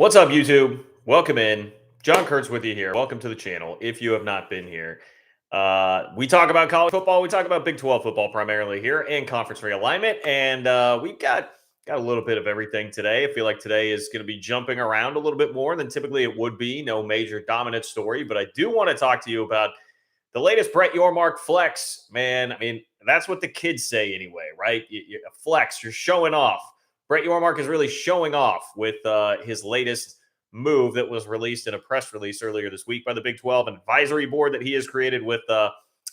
What's up, YouTube? Welcome in. John Kurtz with you here. Welcome to the channel. If you have not been here, we talk about college football. We talk about Big 12 football primarily here and conference realignment. And we've got a little bit of everything today. I feel like today is going to be jumping around a little bit more than typically it would be. No major dominant story, but I do want to talk to you about the latest Brett Yormark flex. Man, I mean, that's what the kids say anyway, right? A flex, you're showing off. Brett Yormark is really showing off with his latest move that was released in a press release earlier this week by the Big 12, an advisory board that he has created with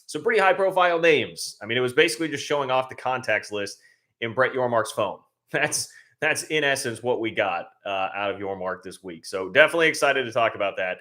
some pretty high profile names. I mean, it was basically just showing off the contacts list in Brett Yormark's phone. That's in essence what we got out of Yormark this week. So definitely excited to talk about that.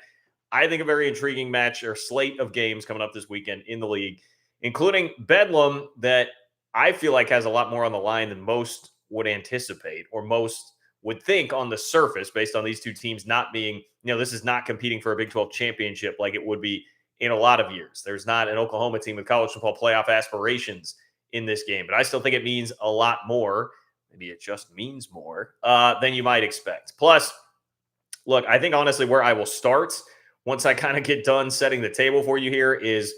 I think a very intriguing match or slate of games coming up this weekend in the league, including Bedlam that I feel like has a lot more on the line than most would anticipate or most would think on the surface based on these two teams not being, this is not competing for a Big 12 championship like it would be in a lot of years. There's not an Oklahoma team with college football playoff aspirations in this game, but I still think it means a lot more. Maybe it just means more than you might expect. Plus, look, I think honestly where I will start once I kind of get done setting the table for you here is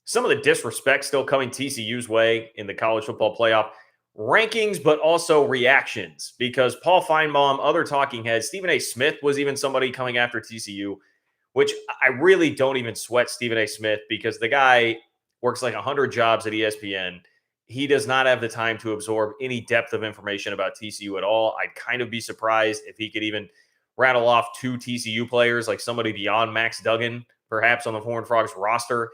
some of the disrespect still coming TCU's way in the college football playoff rankings, but also reactions because Paul Finebaum, other talking heads, Stephen A. Smith was even somebody coming after TCU, which I really don't even sweat Stephen A. Smith because the guy works like 100 jobs at ESPN. He does not have the time to absorb any depth of information about TCU at all. I'd kind of be surprised if he could even rattle off two TCU players, like somebody beyond Max Duggan, perhaps on the Horned Frogs roster.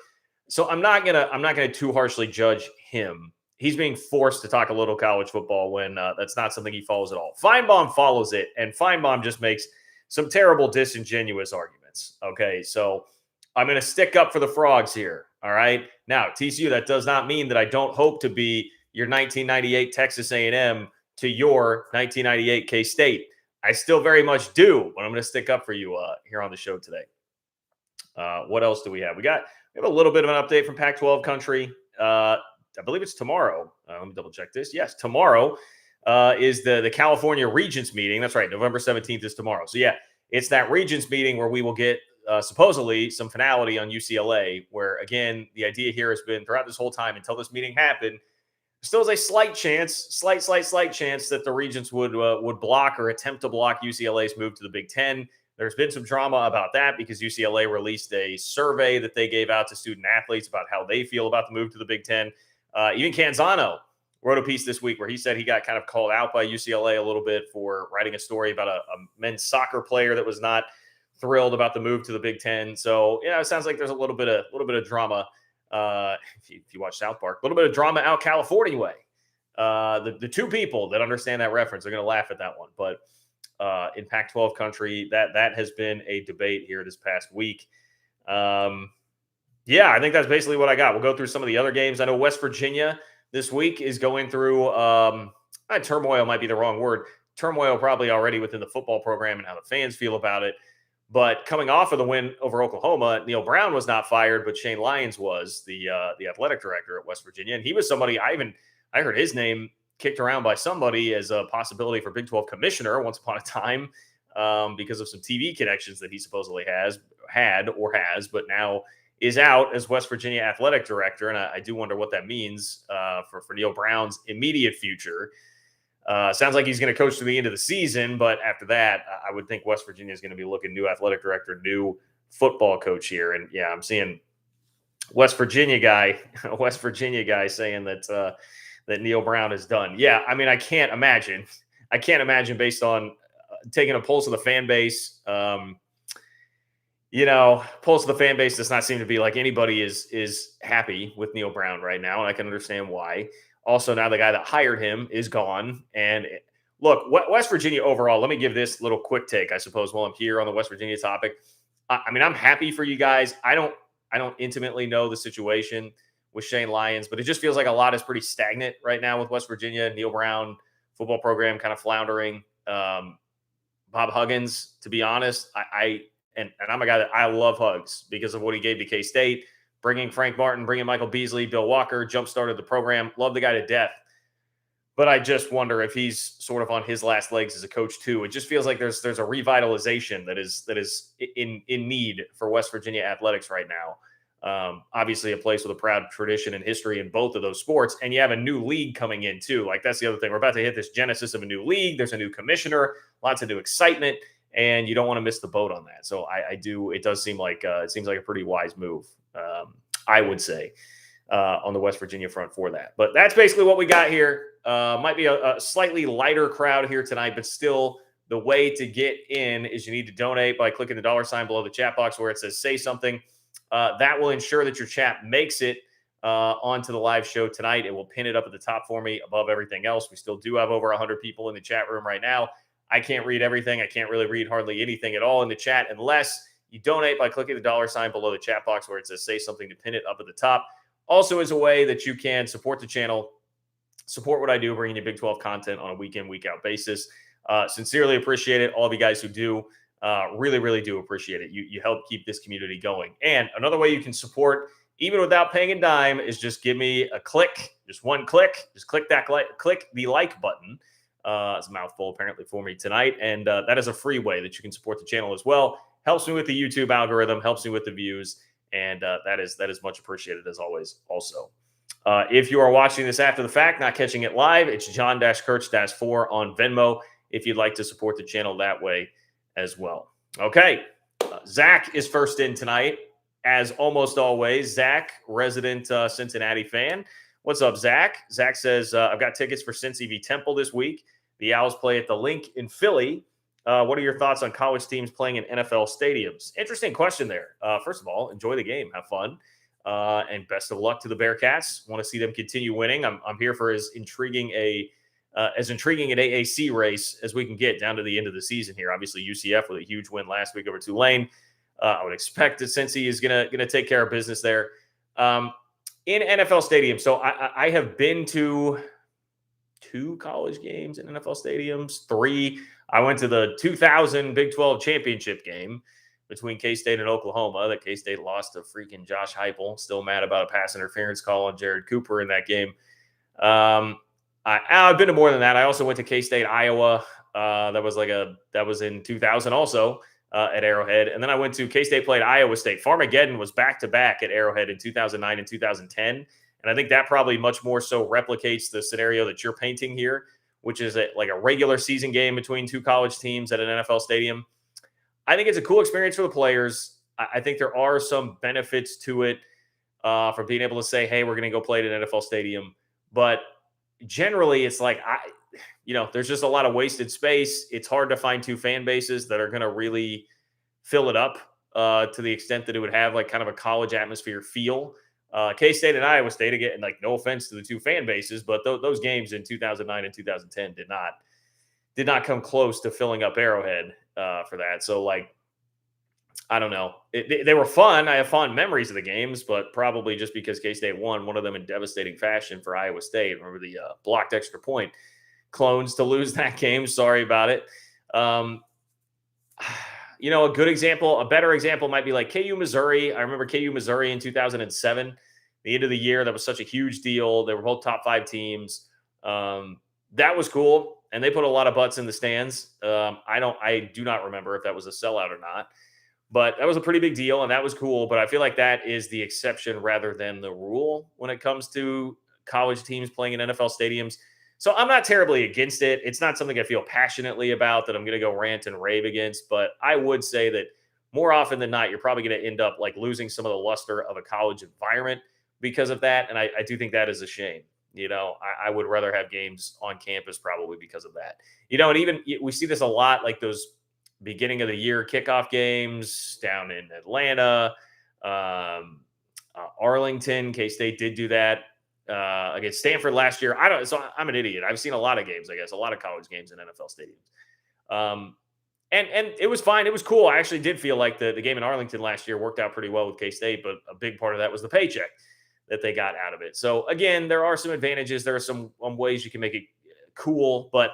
So I'm not gonna too harshly judge him. He's being forced to talk a little college football when that's not something he follows at all. Finebaum follows it, and Finebaum just makes some terrible, disingenuous arguments. Okay, so I'm going to stick up for the Frogs here. All right. Now, TCU, that does not mean that I don't hope to be your 1998 Texas A&M to your 1998 K-State. I still very much do, but I'm going to stick up for you here on the show today. What else do we have? We have a little bit of an update from Pac-12 country. I believe it's tomorrow. Let me double check this. Yes, tomorrow is the California Regents meeting. That's right. November 17th is tomorrow. So, yeah, it's that Regents meeting where we will get supposedly some finality on UCLA, where, again, the idea here has been throughout this whole time until this meeting happened, still is a slight chance that the Regents would block or attempt to block UCLA's move to the Big Ten. There's been some drama about that because UCLA released a survey that they gave out to student athletes about how they feel about the move to the Big Ten. Even Canzano wrote a piece this week where he said he got kind of called out by UCLA a little bit for writing a story about a men's soccer player that was not thrilled about the move to the Big Ten. So, it sounds like there's a little bit of drama. If you watch South Park, a little bit of drama out California way. The two people that understand that reference are going to laugh at that one. But in Pac-12 country, that has been a debate here this past week. Yeah, I think that's basically what I got. We'll go through some of the other games. I know West Virginia this week is going through turmoil might be the wrong word. Turmoil probably already within the football program and how the fans feel about it. But coming off of the win over Oklahoma, Neil Brown was not fired, but Shane Lyons was the athletic director at West Virginia. And he was somebody I heard his name kicked around by somebody as a possibility for Big 12 commissioner once upon a time because of some TV connections that he supposedly has, but now is out as West Virginia athletic director. And I do wonder what that means for Neil Brown's immediate future. Sounds like he's going to coach to the end of the season, but after that, I would think West Virginia is going to be looking new athletic director, new football coach here. And yeah, I'm seeing West Virginia guy saying that Neil Brown is done. Yeah, I mean, I can't imagine based on taking a pulse of the fan base. Pulse of the fan base does not seem to be like anybody is happy with Neil Brown right now, and I can understand why. Also, now the guy that hired him is gone. And look, West Virginia overall, let me give this little quick take, I suppose, while I'm here on the West Virginia topic. I mean, I'm happy for you guys. I don't intimately know the situation with Shane Lyons, but it just feels like a lot is pretty stagnant right now with West Virginia. Neil Brown, football program kind of floundering. Bob Huggins, to be honest, and I'm a guy that I love Hugs because of what he gave to K-State. Bringing Frank Martin, bringing Michael Beasley, Bill Walker, jump-started the program. Love the guy to death. but I just wonder if he's sort of on his last legs as a coach too. It just feels like there's a revitalization that is in need for West Virginia athletics right now. Obviously, a place with a proud tradition and history in both of those sports, and you have a new league coming in too. Like that's the other thing. We're about to hit this genesis of a new league. There's a new commissioner, lots of new excitement, and you don't want to miss the boat on that. So I do. It does seem like it seems like a pretty wise move. I would say on the West Virginia front for that. But that's basically what we got here. Might be a slightly lighter crowd here tonight, but still the way to get in is you need to donate by clicking the $ below the chat box where it says say something. That will ensure that your chat makes it onto the live show tonight. It will pin it up at the top for me above everything else. We still do have over 100 people in the chat room right now. I can't read everything. I can't really read hardly anything at all in the chat unless you donate by clicking the $ below the chat box where it says say something to pin it up at the top. Also is a way that you can support the channel, support what I do, bringing you Big 12 content on a week in, week out basis. Sincerely appreciate it. All of you guys who do, really, really do appreciate it. You help keep this community going. And another way you can support, even without paying a dime, is just give me a click, just one click. Just click that click the like button. It's a mouthful apparently for me tonight. And that is a free way that you can support the channel as well. Helps me with the YouTube algorithm, helps me with the views. And that is much appreciated as always. Also, if you are watching this after the fact, not catching it live, it's John-Kurtz-4 on Venmo. If you'd like to support the channel that way as well. Okay, Zach is first in tonight, as almost always. Zach, resident Cincinnati fan. What's up, Zach? Zach says, I've got tickets for Cincy v Temple this week. The Owls play at the Link in Philly. What are your thoughts on college teams playing in NFL stadiums? Interesting question there. First of all, enjoy the game, have fun, and best of luck to the Bearcats. Want to see them continue winning. I'm here for as intriguing an AAC race as we can get down to the end of the season here. Obviously, UCF with a huge win last week over Tulane. I would expect that Cincy is gonna take care of business there in NFL stadiums. So I have been to 2 college games in NFL stadiums, 3. I went to the 2000 Big 12 championship game between K-State and Oklahoma that K-State lost to freaking Josh Heupel. Still mad about a pass interference call on Jared Cooper in that game. I've been to more than that. I also went to K-State, Iowa. That was in 2000 also at Arrowhead. And then I went to K-State played Iowa State. Farmageddon was back-to-back at Arrowhead in 2009 and 2010. And I think that probably much more so replicates the scenario that you're painting here, which is like a regular season game between 2 college teams at an NFL stadium. I think it's a cool experience for the players. I think there are some benefits to it for being able to say, hey, we're going to go play at an NFL stadium. But generally, it's like, there's just a lot of wasted space. It's hard to find 2 fan bases that are going to really fill it up to the extent that it would have like kind of a college atmosphere feel. K-State and Iowa State, again, like no offense to the 2 fan bases, but those games in 2009 and 2010 did not come close to filling up Arrowhead for that. So like, I don't know. They were fun. I have fond memories of the games, but probably just because K-State won one of them in devastating fashion for Iowa State. Remember the blocked extra point clones to lose that game. Sorry about it. A good example, a better example might be like KU Missouri. I remember KU Missouri in 2007, the end of the year. That was such a huge deal. They were both top 5 teams. That was cool. And they put a lot of butts in the stands. I do not remember if that was a sellout or not, but that was a pretty big deal and that was cool. But I feel like that is the exception rather than the rule when it comes to college teams playing in NFL stadiums. So I'm not terribly against it. It's not something I feel passionately about that I'm going to go rant and rave against. But I would say that more often than not, you're probably going to end up like losing some of the luster of a college environment because of that. And I do think that is a shame. I would rather have games on campus probably because of that. And even we see this a lot, like those beginning of the year kickoff games down in Atlanta, Arlington. K-State did do that. Against Stanford last year. So I'm an idiot. I've seen a lot of games, I guess, a lot of college games in NFL stadiums. And it was fine. It was cool. I actually did feel like the game in Arlington last year worked out pretty well with K-State, but a big part of that was the paycheck that they got out of it. So again, there are some advantages. There are some ways you can make it cool, but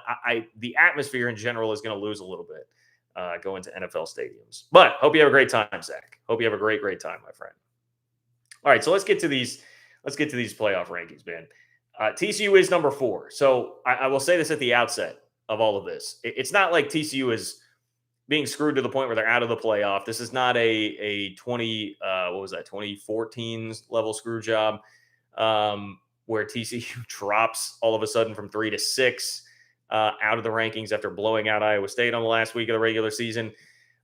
the atmosphere in general is going to lose a little bit going to NFL stadiums. But hope you have a great time, Zach. Hope you have a great time, my friend. All right, so let's get to these playoff rankings, man. TCU is number 4. So I will say this at the outset of all of this. It's not like TCU is being screwed to the point where they're out of the playoff. This is not a 20 what was that 2014 level screw job where TCU drops all of a sudden from 3 to 6 out of the rankings after blowing out Iowa State on the last week of the regular season.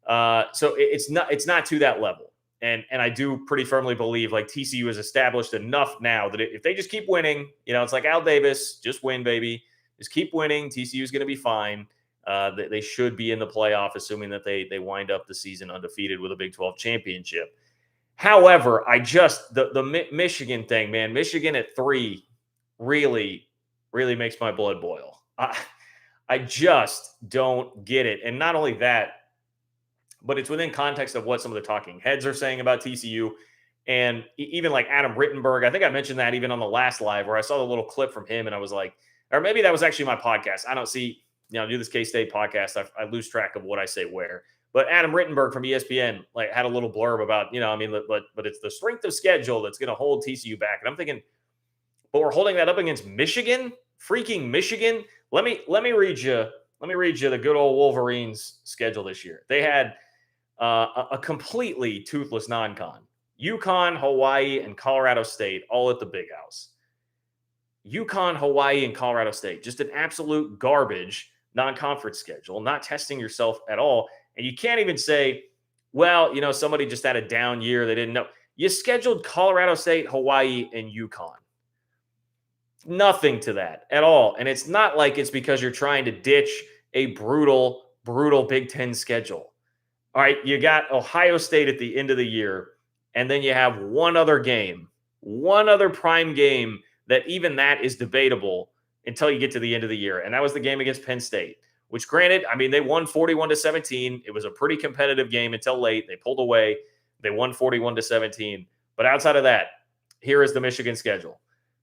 So it's not to that level. And I do pretty firmly believe like TCU is established enough now that if they just keep winning, it's like Al Davis, just win, baby. Just keep winning. TCU is going to be fine. They should be in the playoff, assuming that they wind up the season undefeated with a Big 12 championship. However, the Michigan thing, man, Michigan at 3 really, really makes my blood boil. I just don't get it. And not only that, but it's within context of what some of the talking heads are saying about TCU. And even like Adam Rittenberg, I think I mentioned that even on the last live where I saw the little clip from him and I was like, or maybe that was actually my podcast. I don't see, do this K-State podcast. I lose track of what I say where. But Adam Rittenberg from ESPN like had a little blurb about, but it's the strength of schedule that's going to hold TCU back. And I'm thinking, but we're holding that up against Michigan, freaking Michigan. Let me read you the good old Wolverines schedule this year. They had a completely toothless non-con. UConn, Hawaii, and Colorado State all at the Big House. UConn, Hawaii, and Colorado State. Just an absolute garbage non-conference schedule, not testing yourself at all. And you can't even say, well, somebody just had a down year. They didn't know. You scheduled Colorado State, Hawaii, and UConn. Nothing to that at all. And it's not like it's because you're trying to ditch a brutal, brutal Big Ten schedule. All right, you got Ohio State at the end of the year, and then you have one other prime game that even that is debatable until you get to the end of the year. And that was the game against Penn State, which granted, they won 41-17. It was a pretty competitive game until late. They pulled away. They won 41-17. But outside of that, here is the Michigan schedule.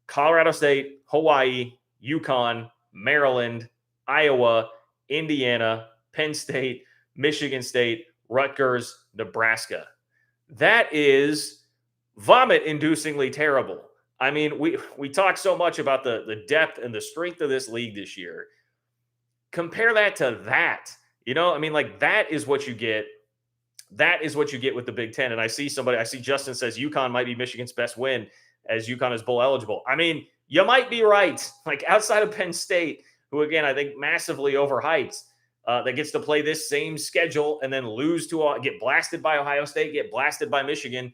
Colorado State, Hawaii, UConn, Maryland, Iowa, Indiana, Penn State, Michigan State, Rutgers, Nebraska. That is vomit-inducingly terrible. We talk so much about the depth and the strength of this league this year. Compare that to that. That is what you get. That is what you get with the Big Ten. And I see Justin says UConn might be Michigan's best win as UConn is bowl eligible. You might be right. Like outside of Penn State, who again, I think massively overhyped, that gets to play this same schedule and then get blasted by Ohio State, get blasted by Michigan,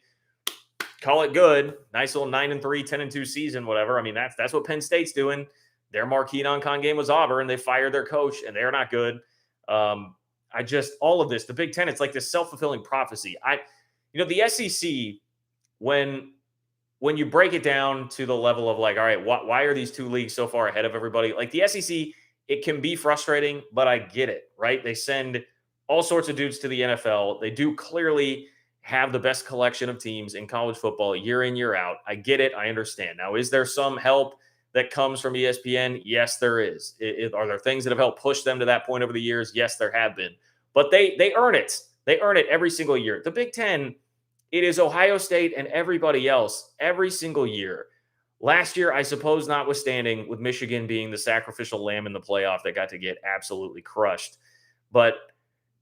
call it good. Nice little 9-3, 10-2 season, whatever. That's what Penn State's doing. Their marquee non-con game was Auburn. They fired their coach, and they're not good. All of this, the Big Ten, it's like this self-fulfilling prophecy. The SEC, when you break it down to the level of like, all right, why are these two leagues so far ahead of everybody? Like the SEC, it can be frustrating, but I get it, right? They send all sorts of dudes to the NFL. They do clearly have the best collection of teams in college football year in, year out. I get it. I understand. Now, is there some help that comes from ESPN? Yes, there is. Are there things that have helped push them to that point over the years? Yes, there have been. But they earn it. They earn it every single year. The Big Ten, it is Ohio State and everybody else every single year. Last year, I suppose, notwithstanding, with Michigan being the sacrificial lamb in the playoff that got to get absolutely crushed. But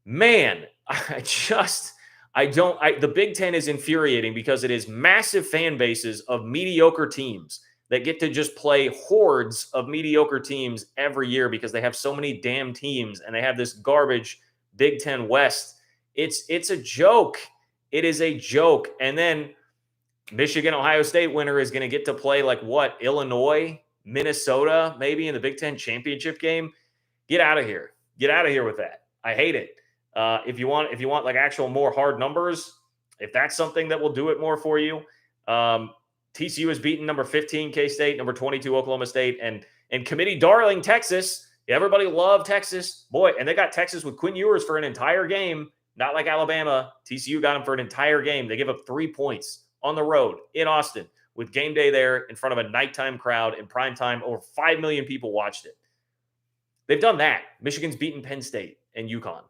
man, the Big Ten is infuriating because it is massive fan bases of mediocre teams that get to just play hordes of mediocre teams every year because they have so many damn teams and they have this garbage Big Ten West. It's a joke. It is a joke. And then Michigan, Ohio State winner is going to get to play like what? Illinois, Minnesota, maybe in the Big Ten championship game. Get out of here. Get out of here with that. I hate it. If you want like actual more hard numbers, if that's something that will do it more for you, TCU has beaten number 15 K-State, number 22 Oklahoma State, and committee darling Texas. Everybody loved Texas, boy, and they got Texas with Quinn Ewers for an entire game. Not like Alabama. TCU got him for an entire game. They give up 3 points on the road in Austin with game day there in front of a nighttime crowd in prime time. Over 5 million people watched it. They've done that. Michigan's beaten Penn State and UConn.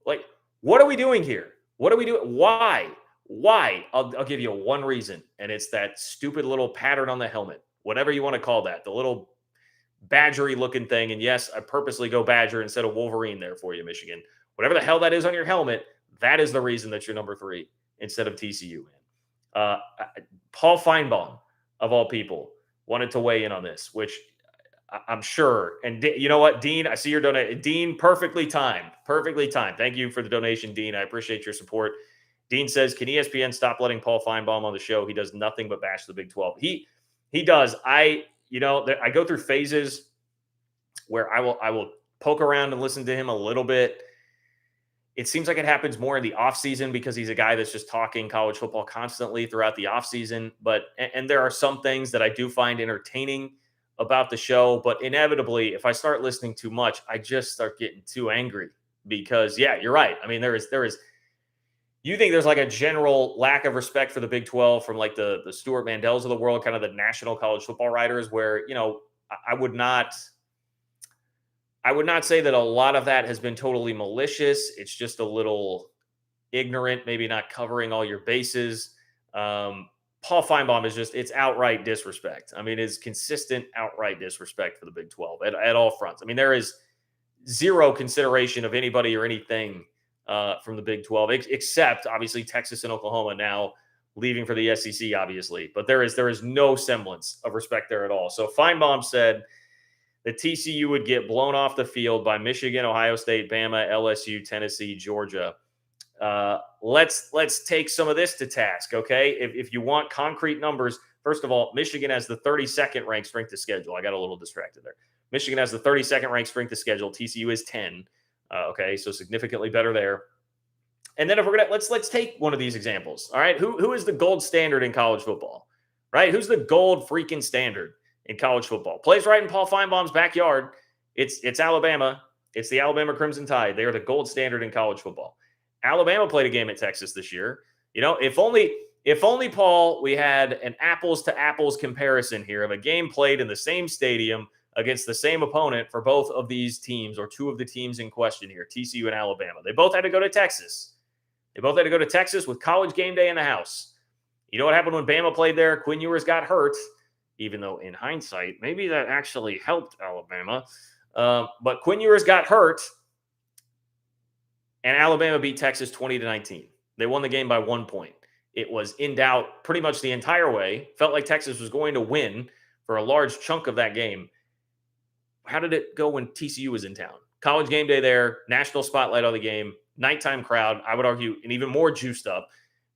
Like, what are we doing here? What are we doing? Why? I'll give you one reason, and it's that stupid little pattern on the helmet. whatever you want to call that, the little badgery looking thing. And yes, I purposely go Badger instead of Wolverine there for you, Michigan. Whatever the hell that is on your helmet, that is the reason that you're number 3 instead of TCU, man. Paul Finebaum, of all people, wanted to weigh in on this, which I'm sure. And you know what, Dean, I see your donation. Dean, perfectly timed. Perfectly timed. Thank you for the donation, Dean. I appreciate your support. Dean says, can ESPN stop letting Paul Finebaum on the show? He does nothing but bash the Big 12. He does. I go through phases where I will poke around and listen to him a little bit. It seems like it happens more in the offseason because he's a guy that's just talking college football constantly throughout the offseason. And there are some things that I do find entertaining about the show, but inevitably, if I start listening too much, I just start getting too angry because, yeah, you're right. I mean, there is. You think there's like a general lack of respect for the Big 12 from like the Stuart Mandells of the world, kind of the national college football writers, where I would not say that a lot of that has been totally malicious. It's just a little ignorant, maybe not covering all your bases. Paul Finebaum it's outright disrespect. I mean, it's consistent outright disrespect for the Big 12 at all fronts. I mean, there is zero consideration of anybody or anything from the Big 12, except obviously Texas and Oklahoma now leaving for the SEC, obviously. But there is no semblance of respect there at all. So Finebaum said that TCU would get blown off the field by Michigan, Ohio State, Bama, LSU, Tennessee, Georgia. Let's take some of this to task, okay? If you want concrete numbers, first of all, Michigan has the 32nd ranked strength of schedule. I got a little distracted there. Michigan has the 32nd ranked strength of schedule. TCU is 10. Okay, so significantly better there. And then if we're gonna let's take one of these examples. All right, who is the gold standard in college football? Right? Who's the gold freaking standard in college football? Plays right in Paul Finebaum's backyard. It's Alabama. It's the Alabama Crimson Tide. They are the gold standard in college football. Alabama played a game at Texas this year. If only Paul, we had an apples to apples comparison here of a game played in the same stadium against the same opponent for both of these teams, or two of the teams in question here, TCU and Alabama. They both had to go to Texas. They both had to go to Texas with College game day in the house. You know what happened when Bama played there? Quinn Ewers got hurt, even though in hindsight, maybe that actually helped Alabama. But Quinn Ewers got hurt, and Alabama beat Texas 20-19. They won the game by 1 point. It was in doubt pretty much the entire way. Felt like Texas was going to win for a large chunk of that game. How did it go when TCU was in town? College game day there, national spotlight on the game, nighttime crowd. I would argue an even more juiced up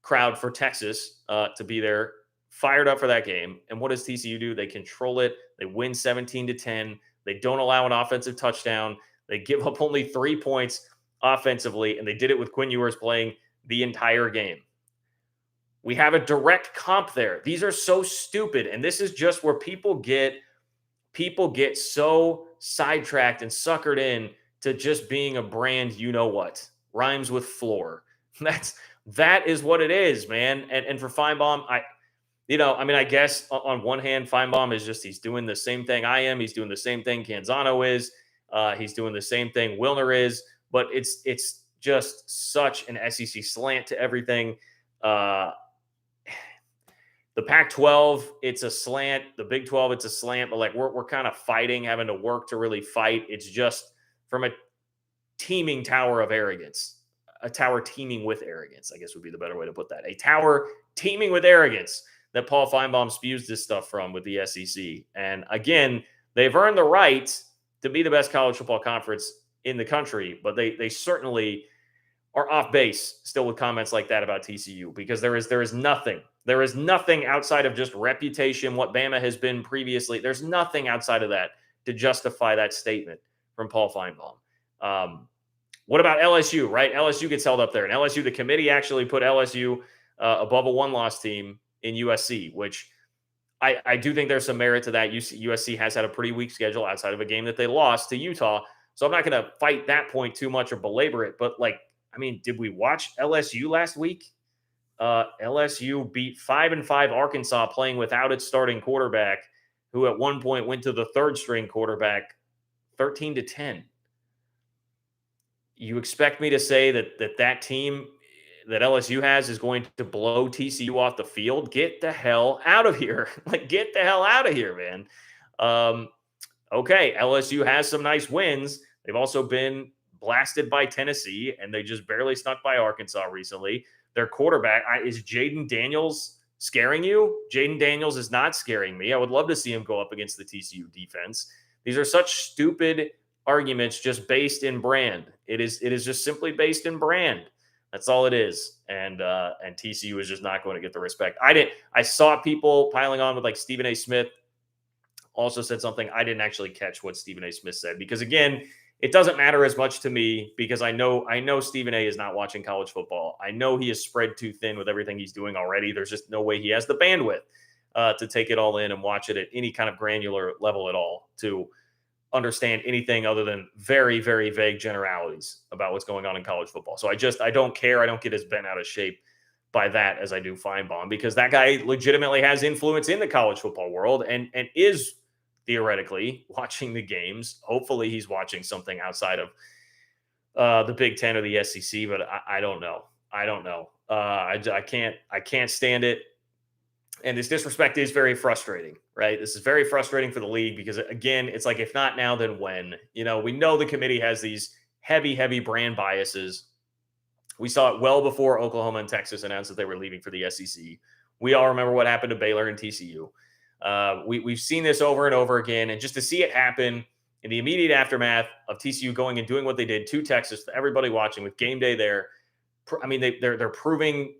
crowd for Texas to be there, fired up for that game. And what does TCU do? They control it. They win 17-10. They don't allow an offensive touchdown. They give up only 3 points offensively, and they did it with Quinn Ewers playing the entire game. We have a direct comp there. These are so stupid, and this is just where people get so sidetracked and suckered in to just being a brand, you know what, rhymes with floor. That is what it is, man. And for Finebaum, I guess on one hand, Finebaum is he's doing the same thing I am. He's doing the same thing Canzano is. He's doing the same thing Wilner is. But it's just such an SEC slant to everything. The Pac-12, it's a slant. The Big 12, it's a slant. But like we're kind of fighting, having to work to really fight. It's just from a teeming tower of arrogance. A tower teeming with arrogance, I guess would be the better way to put that. A tower teeming with arrogance that Paul Finebaum spews this stuff from with the SEC. And again, they've earned the right to be the best college football conference in the country, but they certainly are off base still with comments like that about TCU, because there is nothing outside of just reputation, what Bama has been previously. There's nothing outside of that to justify that statement from Paul Finebaum. What about LSU, right? LSU gets held up there, and LSU, the committee actually put LSU above a one-loss team in USC, which I do think there's some merit to that. USC has had a pretty weak schedule outside of a game that they lost to Utah. So I'm not going to fight that point too much or belabor it. But did we watch LSU last week? LSU beat 5-5 Arkansas playing without its starting quarterback, who at one point went to the third string quarterback, 13-10. You expect me to say that team that LSU has is going to blow TCU off the field, get the hell out of here. Like, get the hell out of here, man. Um, okay, LSU has some nice wins. They've also been blasted by Tennessee, and they just barely snuck by Arkansas recently. Their quarterback is Jaden Daniels scaring you? Jaden Daniels is not scaring me. I would love to see him go up against the TCU defense. These are such stupid arguments just based in brand. It is just simply based in brand. That's all it is. And TCU is just not going to get the respect. I saw people piling on with like Stephen A. Smith also said something. I didn't actually catch what Stephen A. Smith said because again, it doesn't matter as much to me because I know Stephen A. is not watching college football. I know he is spread too thin with everything he's doing already. There's just no way he has the bandwidth to take it all in and watch it at any kind of granular level at all to understand anything other than very, very vague generalities about what's going on in college football. So I don't care. I don't get as bent out of shape by that as I do Finebaum because that guy legitimately has influence in the college football world and is theoretically watching the games. Hopefully he's watching something outside of the Big Ten or the SEC, but I don't know. I don't know. I can't stand it. And this disrespect is very frustrating, right? This is very frustrating for the league because again, it's like, if not now, then when? We know the committee has these heavy, heavy brand biases. We saw it well before Oklahoma and Texas announced that they were leaving for the SEC. We all remember what happened to Baylor and TCU. We've seen this over and over again, and just to see it happen in the immediate aftermath of TCU going and doing what they did to Texas, to everybody watching with game day there, I mean, they're proving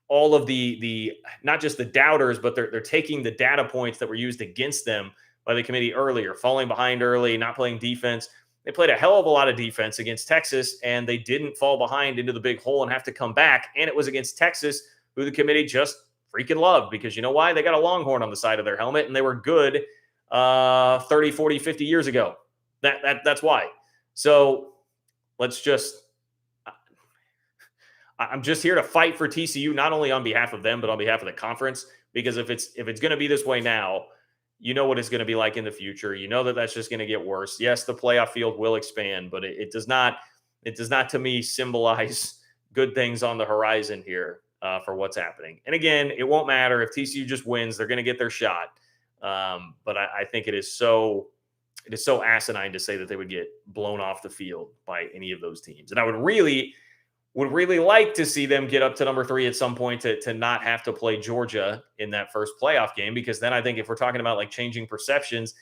all of the not just the doubters, but they're taking the data points that were used against them by the committee earlier, falling behind early, not playing defense. They played a hell of a lot of defense against Texas, and they didn't fall behind into the big hole and have to come back. And it was against Texas, who the committee just freaking loved because you know why? They got a Longhorn on the side of their helmet, and they were good 30, 40, 50 years ago. That's why. So let's just I'm just here to fight for TCU, not only on behalf of them, but on behalf of the conference. Because if it's going to be this way now, you know what it's going to be like in the future. You know that that's just going to get worse. Yes, the playoff field will expand, but it does not. It does not, to me, symbolize good things on the horizon here for what's happening. And again, it won't matter if TCU just wins; they're going to get their shot. But I think it is so asinine to say that they would get blown off the field by any of those teams. And I would really like to see them get up to number 3 at some point to not have to play Georgia in that first playoff game, because then I think if we're talking about like changing perceptions,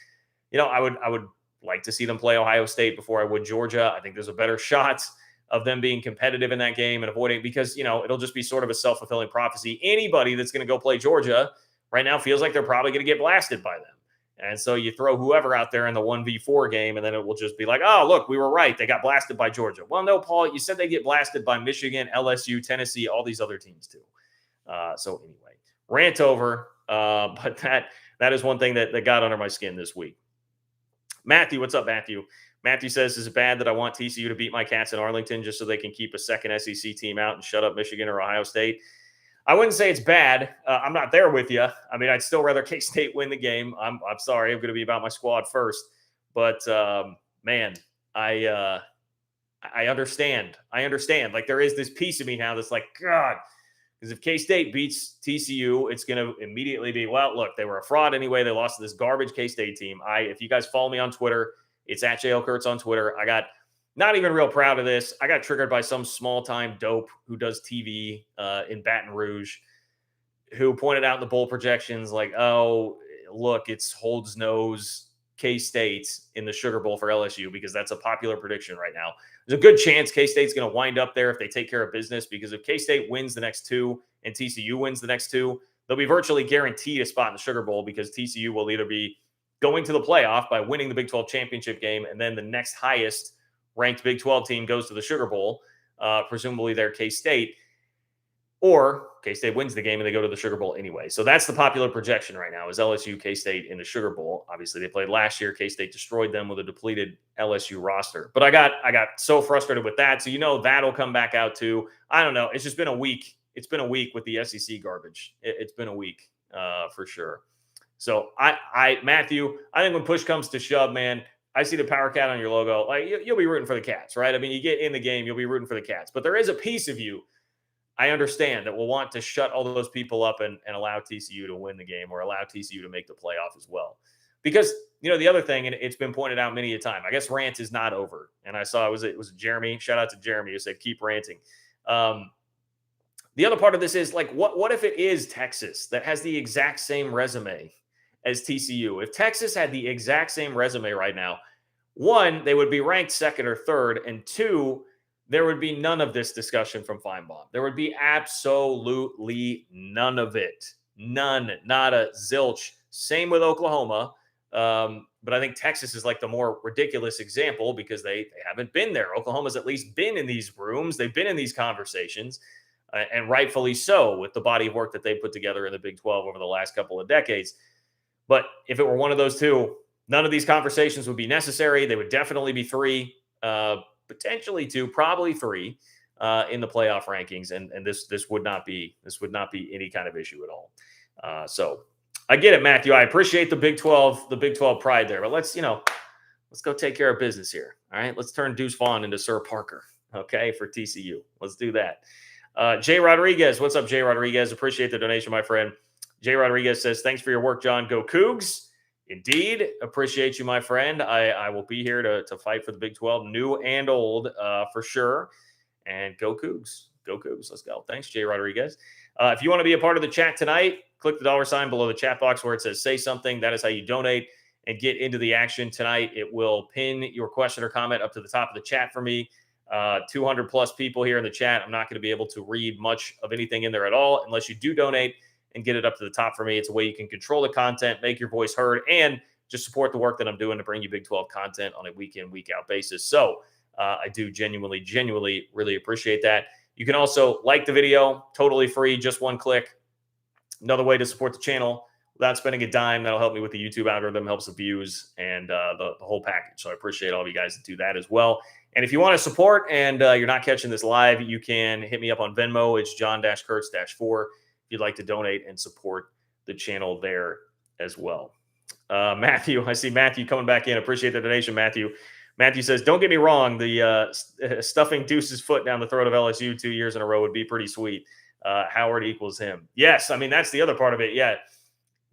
I would like to see them play Ohio State before I would Georgia. I think there's a better shot of them being competitive in that game and avoiding, because it'll just be sort of a self-fulfilling prophecy. Anybody that's going to go play Georgia right now feels like they're probably going to get blasted by them. And so you throw whoever out there in the 1v4 game, and then it will just be like, oh, look, we were right. They got blasted by Georgia. Well, no, Paul, you said they get blasted by Michigan, LSU, Tennessee, all these other teams too. So anyway, rant over. But that is one thing that got under my skin this week. Matthew, what's up, Matthew? Matthew says, is it bad that I want TCU to beat my Cats in Arlington just so they can keep a second SEC team out and shut up Michigan or Ohio State? I wouldn't say it's bad. I'm not there with you. I mean, I'd still rather K-State win the game. I'm sorry. I'm going to be about my squad first. But, man, I understand. I understand. Like, there is this piece of me now that's like, God, because if K-State beats TCU, it's going to immediately be, well, look, they were a fraud anyway. They lost to this garbage K-State team. If you guys follow me on Twitter, it's at JL Kurtz on Twitter. I got not even real proud of this. I got triggered by some small-time dope who does TV in Baton Rouge, who pointed out in the bowl projections like, oh, look, it's holds nose K-State in the Sugar Bowl for LSU, because that's a popular prediction right now. There's a good chance K-State's going to wind up there if they take care of business, because if K-State wins the next 2 and TCU wins the next 2, they'll be virtually guaranteed a spot in the Sugar Bowl, because TCU will either be going to the playoff by winning the Big 12 championship game, and then the next highest ranked Big 12 team goes to the Sugar Bowl, presumably they're K-State, or K-State wins the game and they go to the Sugar Bowl anyway. So that's the popular projection right now, is LSU, K-State in the Sugar Bowl. Obviously, they played last year. K-State destroyed them with a depleted LSU roster. But I got so frustrated with that. So that'll come back out too. I don't know. It's just been a week. It's been a week with the SEC garbage. It's been a week for sure. So Matthew, I think when push comes to shove, man, I see the Power Cat on your logo. Like, you'll be rooting for the Cats, right? I mean, you get in the game, you'll be rooting for the Cats. But there is a piece of you, I understand that we'll want to shut all those people up and allow TCU to win the game or allow TCU to make the playoff as well. Because, the other thing, and it's been pointed out many a time, I guess rant is not over. And I saw it was Jeremy, shout out to Jeremy, who said, keep ranting. Um, the other part of this is like, what if it is Texas that has the exact same resume as TCU? If Texas had the exact same resume right now, one, they would be ranked second or third, and two, there would be none of this discussion from Finebaum. There would be absolutely none of it. None, not a zilch. Same with Oklahoma. But I think Texas is like the more ridiculous example because they haven't been there. Oklahoma's at least been in these rooms. They've been in these conversations, and rightfully so with the body of work that they put together in the Big 12 over the last couple of decades. But if it were one of those two, none of these conversations would be necessary. They would definitely be three, potentially two, probably three in the playoff rankings, and this would not be any kind of issue at all. So I get it, Matthew. I appreciate the Big 12 pride there, but let's go take care of business here. All right, let's turn Deuce Vaughn into Sir Parker. Okay, for TCU, let's do that. Jay Rodriguez, what's up, Jay Rodriguez? Appreciate the donation, my friend. Jay Rodriguez says, thanks for your work, John. Go Cougs. Indeed. Appreciate you, my friend. I will be here to fight for the Big 12, new and old, for sure. And go Cougs. Go Cougs. Let's go. Thanks, Jay Rodriguez. If you want to be a part of the chat tonight, click the $ below the chat box where it says say something. That is how you donate and get into the action tonight. It will pin your question or comment up to the top of the chat for me. 200 plus people here in the chat. I'm not going to be able to read much of anything in there at all unless you do donate and get it up to the top for me. It's a way you can control the content, make your voice heard, and just support the work that I'm doing to bring you Big 12 content on a week in, week out basis. So I do genuinely really appreciate that. You can also like the video, totally free, just one click. Another way to support the channel without spending a dime. That'll help me with the YouTube algorithm, helps the views and the whole package. So I appreciate all of you guys that do that as well. And if you want to support and you're not catching this live, you can hit me up on Venmo. It's John-Kurtz-4 if you'd like to donate and support the channel there as well. Matthew, I see Matthew coming back in. Appreciate the donation, Matthew. Matthew says, don't get me wrong, the stuffing Deuce's foot down the throat of LSU 2 years in a row would be pretty sweet. Howard equals him. Yes, I mean, that's the other part of it. Yeah,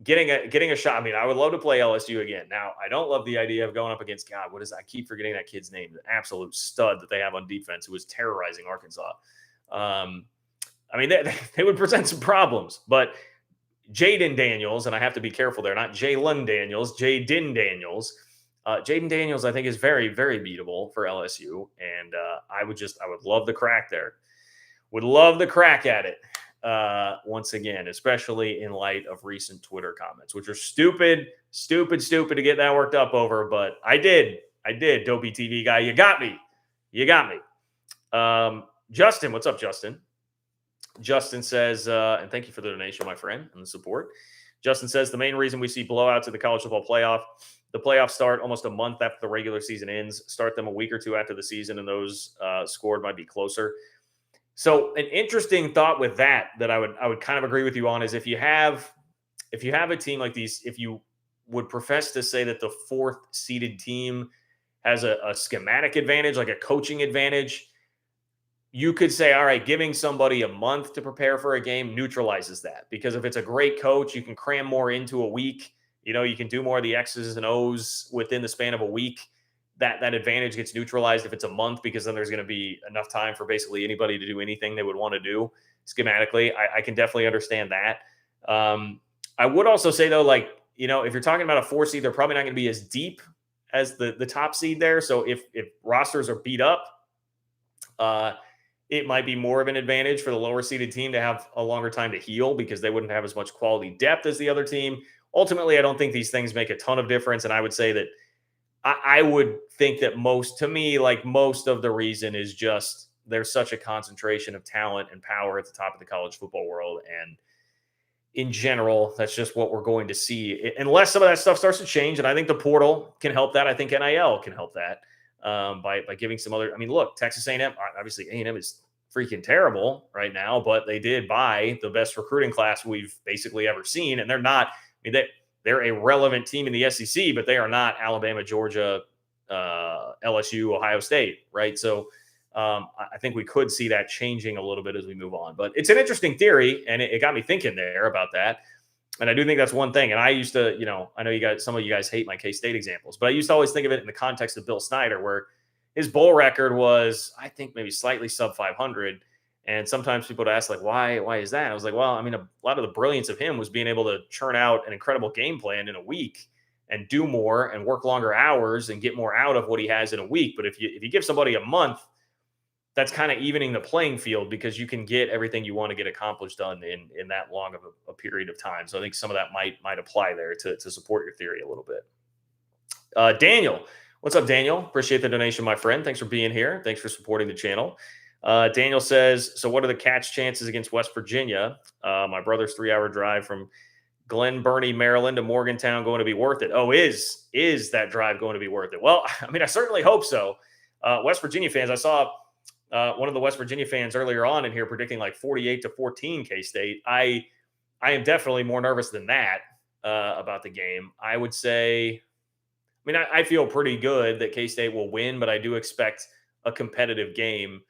getting a shot. I mean, I would love to play LSU again. Now, I don't love the idea of going up against, God, what is that? I keep forgetting that kid's name, the absolute stud that they have on defense who was terrorizing Arkansas. I mean, they would present some problems, but Jaden Daniels, and I have to be careful there, not Jalen Daniels, Jaden Daniels. Jaden Daniels, I think, is very, very beatable for LSU, and I would love the crack there. Would love the crack at it once again, especially in light of recent Twitter comments, which are stupid to get that worked up over. But I did, Dopey TV guy. You got me. Justin, what's up, Justin? Justin says, and thank you for the donation, my friend, and the support. Justin says the main reason we see blowouts in the college football playoff, the playoffs start almost a month after the regular season ends, start them a week or two after the season, and those scored might be closer. So an interesting thought with that I would kind of agree with you on is if you have a team like these, if you would profess to say that the fourth seeded team has a schematic advantage, like a coaching advantage, you could say, all right, giving somebody a month to prepare for a game neutralizes that. Because if it's a great coach, you can cram more into a week. You can do more of the X's and O's within the span of a week. That advantage gets neutralized if it's a month, because then there's going to be enough time for basically anybody to do anything they would want to do schematically. I can definitely understand that. I would also say, though, like, if you're talking about a 4 seed, they're probably not going to be as deep as the top seed there. So if rosters are beat up, it might be more of an advantage for the lower seeded team to have a longer time to heal because they wouldn't have as much quality depth as the other team. Ultimately, I don't think these things make a ton of difference. And I would say that I would think that most of the reason is just there's such a concentration of talent and power at the top of the college football world. And in general, that's just what we're going to see unless some of that stuff starts to change. And I think the portal can help that. I think NIL can help that by giving some other. I mean, look, Texas A&M, obviously A&M is freaking terrible right now, but they did buy the best recruiting class we've basically ever seen. And they're not, I mean, they're a relevant team in the SEC, but they are not Alabama, Georgia, LSU, Ohio State, right? So I think we could see that changing a little bit as we move on. But it's an interesting theory, and it got me thinking there about that. And I do think that's one thing. And I used to, I know some of you guys hate my K-State examples, but I used to always think of it in the context of Bill Snyder, where his bowl record was, I think, maybe slightly sub 500. And sometimes people would ask, like, why is that? I was like, well, I mean, a lot of the brilliance of him was being able to churn out an incredible game plan in a week and do more and work longer hours and get more out of what he has in a week. But if you give somebody a month, that's kind of evening the playing field, because you can get everything you want to get accomplished done in that long of a period of time. So I think some of that might apply there to support your theory a little bit. Daniel, what's up, Daniel? Appreciate the donation, my friend. Thanks for being here. Thanks for supporting the channel. Daniel says, so what are the catch chances against West Virginia? My brother's 3-hour drive from Glen Burnie, Maryland to Morgantown going to be worth it? Oh, is that drive going to be worth it? Well, I mean, I certainly hope so. West Virginia fans, I saw one of the West Virginia fans earlier on in here predicting like 48-14 K-State. I am definitely more nervous than that about the game. I would say, I mean, I feel pretty good that K-State will win, but I do expect a competitive game,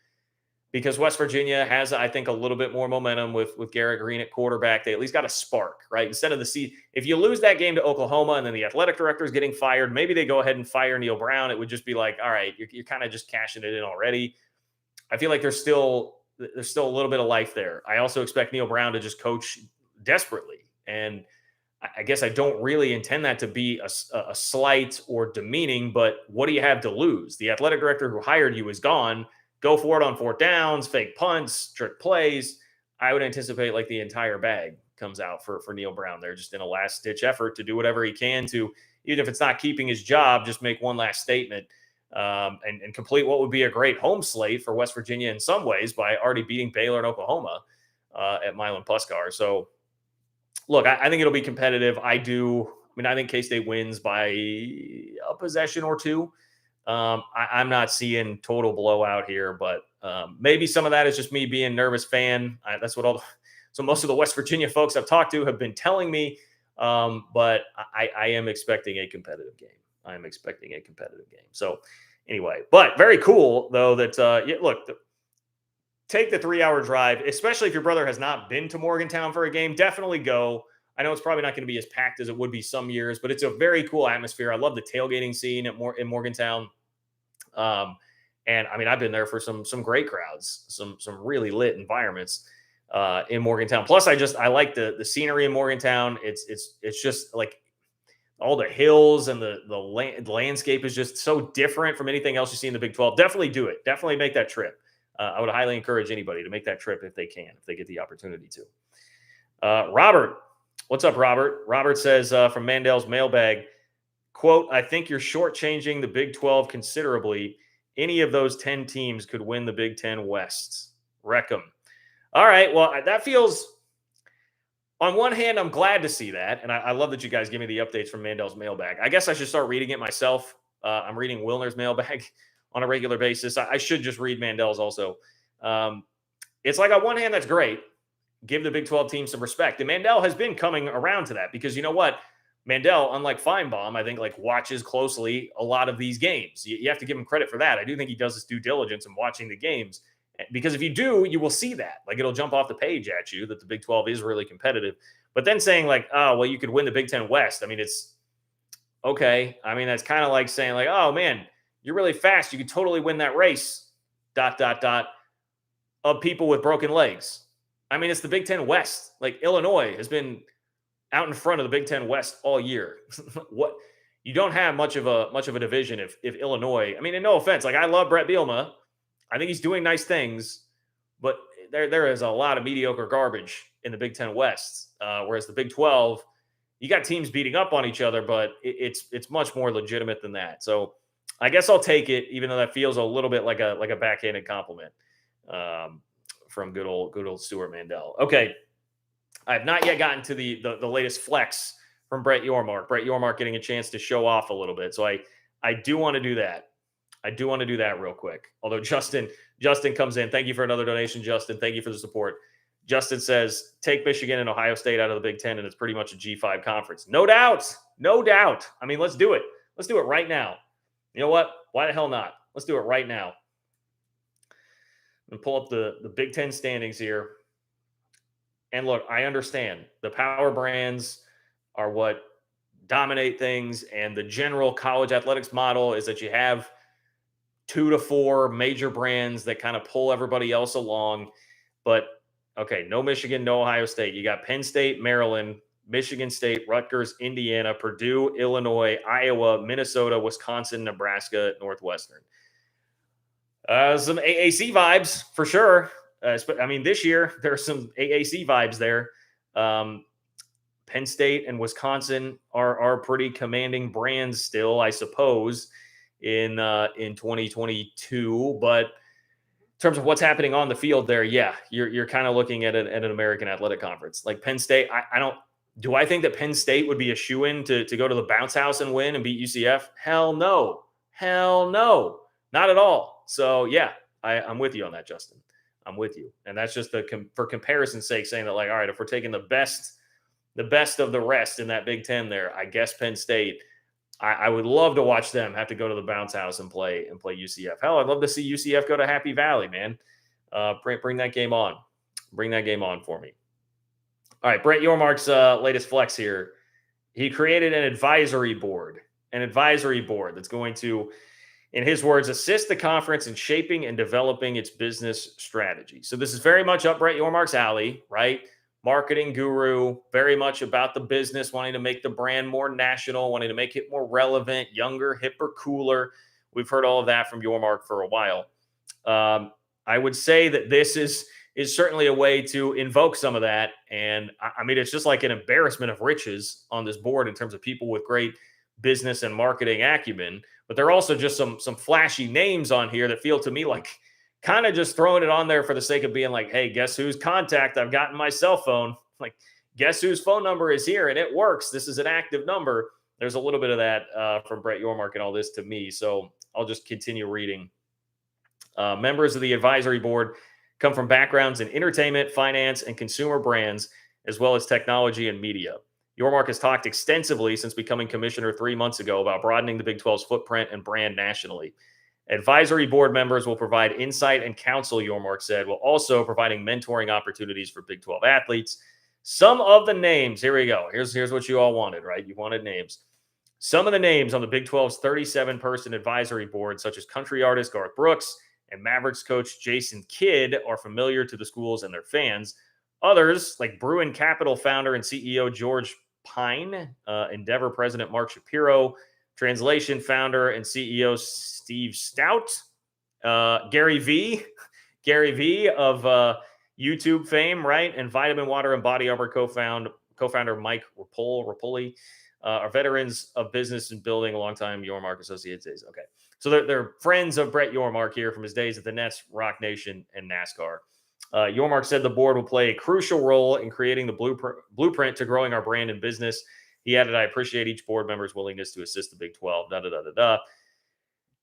because West Virginia has, I think, a little bit more momentum with Garrett Green at quarterback. They at least got a spark, right? Instead of if you lose that game to Oklahoma and then the athletic director is getting fired, maybe they go ahead and fire Neil Brown. It would just be like, all right, you're kind of just cashing it in already. I feel like there's still a little bit of life there. I also expect Neil Brown to just coach desperately. And I guess I don't really intend that to be a slight or demeaning, but what do you have to lose? The athletic director who hired you is gone. Go for it on 4th downs, fake punts, trick plays. I would anticipate like the entire bag comes out for Neil Brown. They're just in a last-ditch effort to do whatever he can to, even if it's not keeping his job, just make one last statement and complete what would be a great home slate for West Virginia in some ways by already beating Baylor and Oklahoma at Milan Puskar. So, look, I think it'll be competitive. I think K-State wins by a possession or two. I'm not seeing total blowout here, but maybe some of that is just me being a nervous fan. That's what so most of the West Virginia folks I've talked to have been telling me. But I am expecting a competitive game. So anyway, but very cool though that take the 3-hour drive, especially if your brother has not been to Morgantown for a game. Definitely go. I know it's probably not going to be as packed as it would be some years, but it's a very cool atmosphere. I love the tailgating scene in Morgantown. And I mean, I've been there for some great crowds, some really lit environments in Morgantown. Plus, I like the scenery in Morgantown. It's just like all the hills and the landscape is just so different from anything else you see in the Big 12. Definitely do it. Definitely make that trip. I would highly encourage anybody to make that trip if they get the opportunity to. Robert. What's up, Robert? Robert says from Mandel's mailbag, quote, I think you're shortchanging the Big 12 considerably. Any of those 10 teams could win the Big 10 West. Wreck 'em. All right. Well, that feels, on one hand, I'm glad to see that. And I love that you guys give me the updates from Mandel's mailbag. I guess I should start reading it myself. I'm reading Wilner's mailbag on a regular basis. I should just read Mandel's also. It's like, on one hand, that's great. Give the Big 12 team some respect. And Mandel has been coming around to that, because you know what? Mandel, unlike Finebaum, I think watches closely a lot of these games. You have to give him credit for that. I do think he does his due diligence in watching the games, because if you do, you will see that. It'll jump off the page at you that the Big 12 is really competitive. But then saying oh, well, you could win the Big 10 West. I mean, it's okay. I mean, that's kind of like saying oh man, you're really fast. You could totally win that race, ... of people with broken legs. I mean, it's the Big 10 West. Illinois has been out in front of the Big 10 West all year. What, you don't have much of a division if Illinois. I mean, and no offense, I love Brett Bielema. I think he's doing nice things, but there is a lot of mediocre garbage in the Big 10 West. Whereas the Big 12, you got teams beating up on each other, but it's much more legitimate than that. So I guess I'll take it, even though that feels a little bit like a backhanded compliment. From good old Stuart Mandel. Okay. I have not yet gotten to the latest flex from Brett Yormark. Brett Yormark getting a chance to show off a little bit. So I do want to do that. I do want to do that real quick. Although Justin comes in. Thank you for another donation, Justin. Thank you for the support. Justin says, take Michigan and Ohio State out of the Big 10, and it's pretty much a G5 conference. No doubt. No doubt. I mean, let's do it. Let's do it right now. You know what? Why the hell not? Let's do it right now. And pull up the Big Ten standings here. And look, I understand the power brands are what dominate things, and the general college athletics model is that you have 2 to 4 major brands that kind of pull everybody else along. But okay, no Michigan, no Ohio State. You got Penn State, Maryland, Michigan State, Rutgers, Indiana, Purdue, Illinois, Iowa, Minnesota, Wisconsin, Nebraska, Northwestern. Some AAC vibes for sure. I mean, this year there's some AAC vibes there. Um, Penn State and Wisconsin are pretty commanding brands still, I suppose, in 2022. But in terms of what's happening on the field there, yeah, you're kind of looking at an American Athletic Conference like Penn State. I don't. Do I think that Penn State would be a shoe-in to go to the bounce house and win and beat UCF? Hell no. Hell no. Not at all. So yeah, I'm with you on that, Justin. I'm with you. And that's just for comparison's sake, saying that, like, all right, if we're taking the best of the rest in that Big Ten there, I guess Penn State. I would love to watch them have to go to the bounce house and play UCF. Hell, I'd love to see UCF go to Happy Valley, man. Bring that game on. Bring that game on for me. All right, Brett Yormark's latest flex here. He created an advisory board that's going to, in his words, assist the conference in shaping and developing its business strategy. So this is very much up Brett Yormark's alley, right? Marketing guru, very much about the business, wanting to make the brand more national, wanting to make it more relevant, younger, hipper, cooler. We've heard all of that from Yormark for a while. I would say that this is certainly a way to invoke some of that. And I mean, it's just like an embarrassment of riches on this board in terms of people with great business and marketing acumen. But there are also just some flashy names on here that feel to me like kind of just throwing it on there for the sake of being like, hey, guess whose contact I've got in my cell phone? Like, guess whose phone number is here and it works. This is an active number. There's a little bit of that from Brett Yormark and all this to me. So I'll just continue reading. Members of the advisory board come from backgrounds in entertainment, finance, and consumer brands, as well as technology and media. Yormark has talked extensively since becoming commissioner 3 months ago about broadening the Big 12's footprint and brand nationally. Advisory board members will provide insight and counsel, Yormark said, while also providing mentoring opportunities for Big 12 athletes. Some of the names, here we go. Here's what you all wanted, right? You wanted names. Some of the names on the Big 12's 37-person advisory board, such as country artist Garth Brooks and Mavericks coach Jason Kidd, are familiar to the schools and their fans. Others, like Bruin Capital founder and CEO George Pine, Endeavor president Mark Shapiro, Translation founder and CEO Steve Stout, Gary V of YouTube fame, right? And Vitamin Water and Body Armor co-founder Mike Rapoli are veterans of business and building, a long-time Yormark Associates days. Okay. So they're friends of Brett Yormark here from his days at the Nets, Rock Nation, and NASCAR. Yormark said the board will play a crucial role in creating the blueprint to growing our brand and business. He added, I appreciate each board member's willingness to assist the Big 12,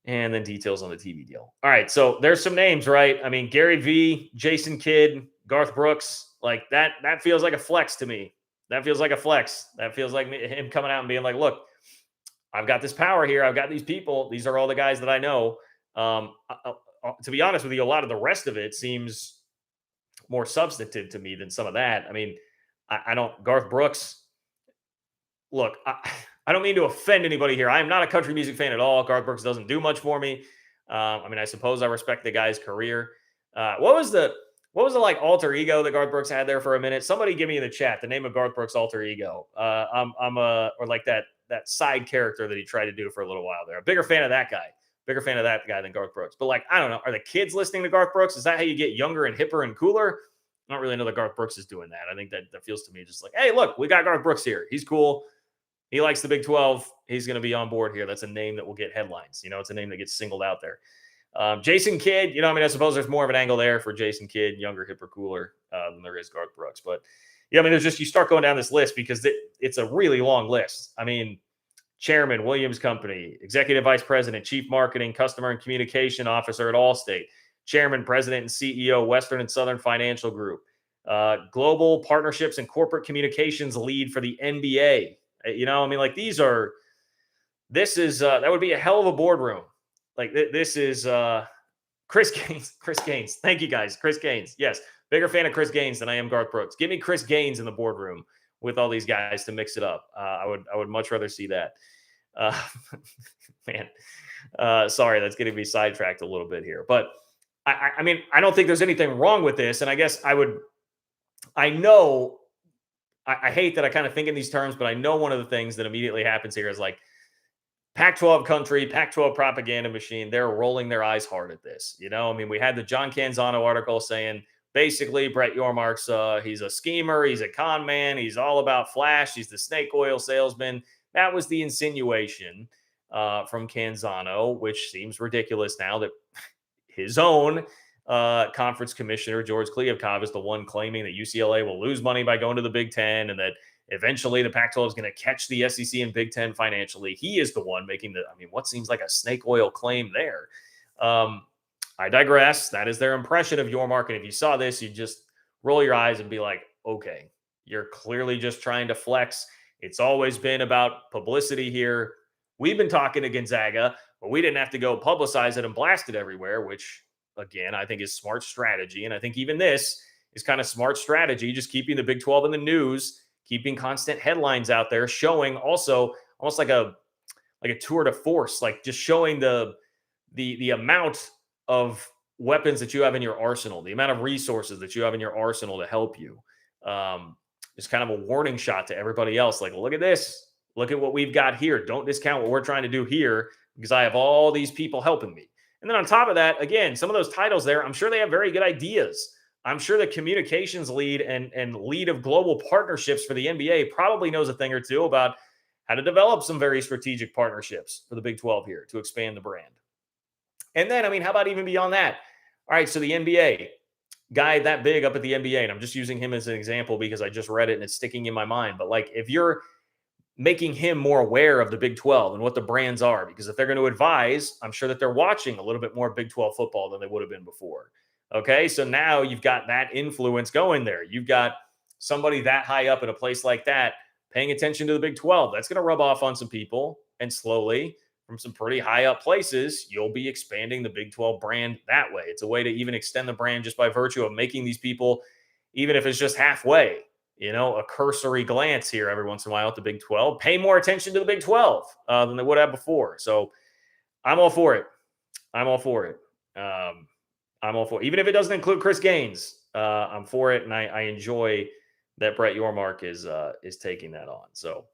And then details on the TV deal. All right, so there's some names, right? I mean, Gary V, Jason Kidd, Garth Brooks, like that feels like a flex to me. That feels like a flex. That feels like him coming out and being like, look, I've got this power here. I've got these people. These are all the guys that I know. To be honest with you, a lot of the rest of it seems more substantive to me than some of that. I mean, I don't, Garth Brooks, look, I don't mean to offend anybody here. I am not a country music fan at all. Garth Brooks doesn't do much for me. I mean, I suppose I respect the guy's career. What was the like alter ego that Garth Brooks had there for a minute? Somebody give me in the chat the name of Garth Brooks' alter ego. Or like that side character that he tried to do for a little while there. A bigger fan of that guy. Bigger fan of that guy than Garth Brooks. But like, I don't know. Are the kids listening to Garth Brooks? Is that how you get younger and hipper and cooler? I don't really know that Garth Brooks is doing that. I think that feels to me just like, hey, look, we got Garth Brooks here. He's cool. He likes the Big 12. He's going to be on board here. That's a name that will get headlines. It's a name that gets singled out there. Jason Kidd, I suppose there's more of an angle there for Jason Kidd, younger, hipper, cooler than there is Garth Brooks. But yeah, I mean, there's just, you start going down this list because it's a really long list. I mean, Chairman, Williams Company, Executive Vice President, Chief Marketing, Customer and Communication Officer at Allstate, Chairman, President, and CEO, Western and Southern Financial Group, Global Partnerships and Corporate Communications Lead for the NBA. Like this is that would be a hell of a boardroom. Like this is Chris Gaines. Chris Gaines. Thank you, guys. Chris Gaines. Yes. Bigger fan of Chris Gaines than I am Garth Brooks. Give me Chris Gaines in the boardroom with all these guys to mix it up. I would much rather see that. Uh, man, sorry, that's getting me sidetracked a little bit here. But I mean, I don't think there's anything wrong with this. And I guess I know, I hate that I kind of think in these terms, but I know one of the things that immediately happens here is like Pac 12 country, Pac 12 propaganda machine. They're rolling their eyes hard at this. I mean, we had the John Canzano article saying basically Brett Yormark's, he's a schemer, he's a con man, he's all about flash, he's the snake oil salesman. That was the insinuation from Canzano, which seems ridiculous now that his own conference commissioner, George Kliavkov, is the one claiming that UCLA will lose money by going to the Big Ten and that eventually the Pac-12 is going to catch the SEC and Big Ten financially. He is the one making what seems like a snake oil claim there. I digress. That is their impression of Yormark. And if you saw this, you just roll your eyes and be like, okay, you're clearly just trying to flex. It's always been about publicity here. We've been talking to Gonzaga, but we didn't have to go publicize it and blast it everywhere, which, again, I think is smart strategy. And I think even this is kind of smart strategy, just keeping the Big 12 in the news, keeping constant headlines out there, showing also almost like a tour de force, like just showing the amount of weapons that you have in your arsenal, the amount of resources that you have in your arsenal to help you. It's kind of a warning shot to everybody else. Like, look at this. Look at what we've got here. Don't discount what we're trying to do here because I have all these people helping me. And then on top of that, again, some of those titles there, I'm sure they have very good ideas. I'm sure the communications lead and lead of global partnerships for the NBA probably knows a thing or two about how to develop some very strategic partnerships for the Big 12 here to expand the brand. And then, I mean, how about even beyond that? All right, so the NBA, guy that big up at the NBA, and I'm just using him as an example because I just read it and it's sticking in my mind. But like, if you're making him more aware of the Big 12 and what the brands are, because if they're going to advise, I'm sure that they're watching a little bit more Big 12 football than they would have been before. Okay, so now you've got that influence going there. You've got somebody that high up in a place like that paying attention to the Big 12. That's going to rub off on some people, and slowly from some pretty high up places, you'll be expanding the Big 12 brand that way. It's a way to even extend the brand just by virtue of making these people, even if it's just halfway, a cursory glance here every once in a while at the Big 12, pay more attention to the Big 12 than they would have before. So I'm all for it. I'm all for it. I'm all for it. Even if it doesn't include Chris Gaines, I'm for it. And I enjoy that Brett Yormark is taking that on. So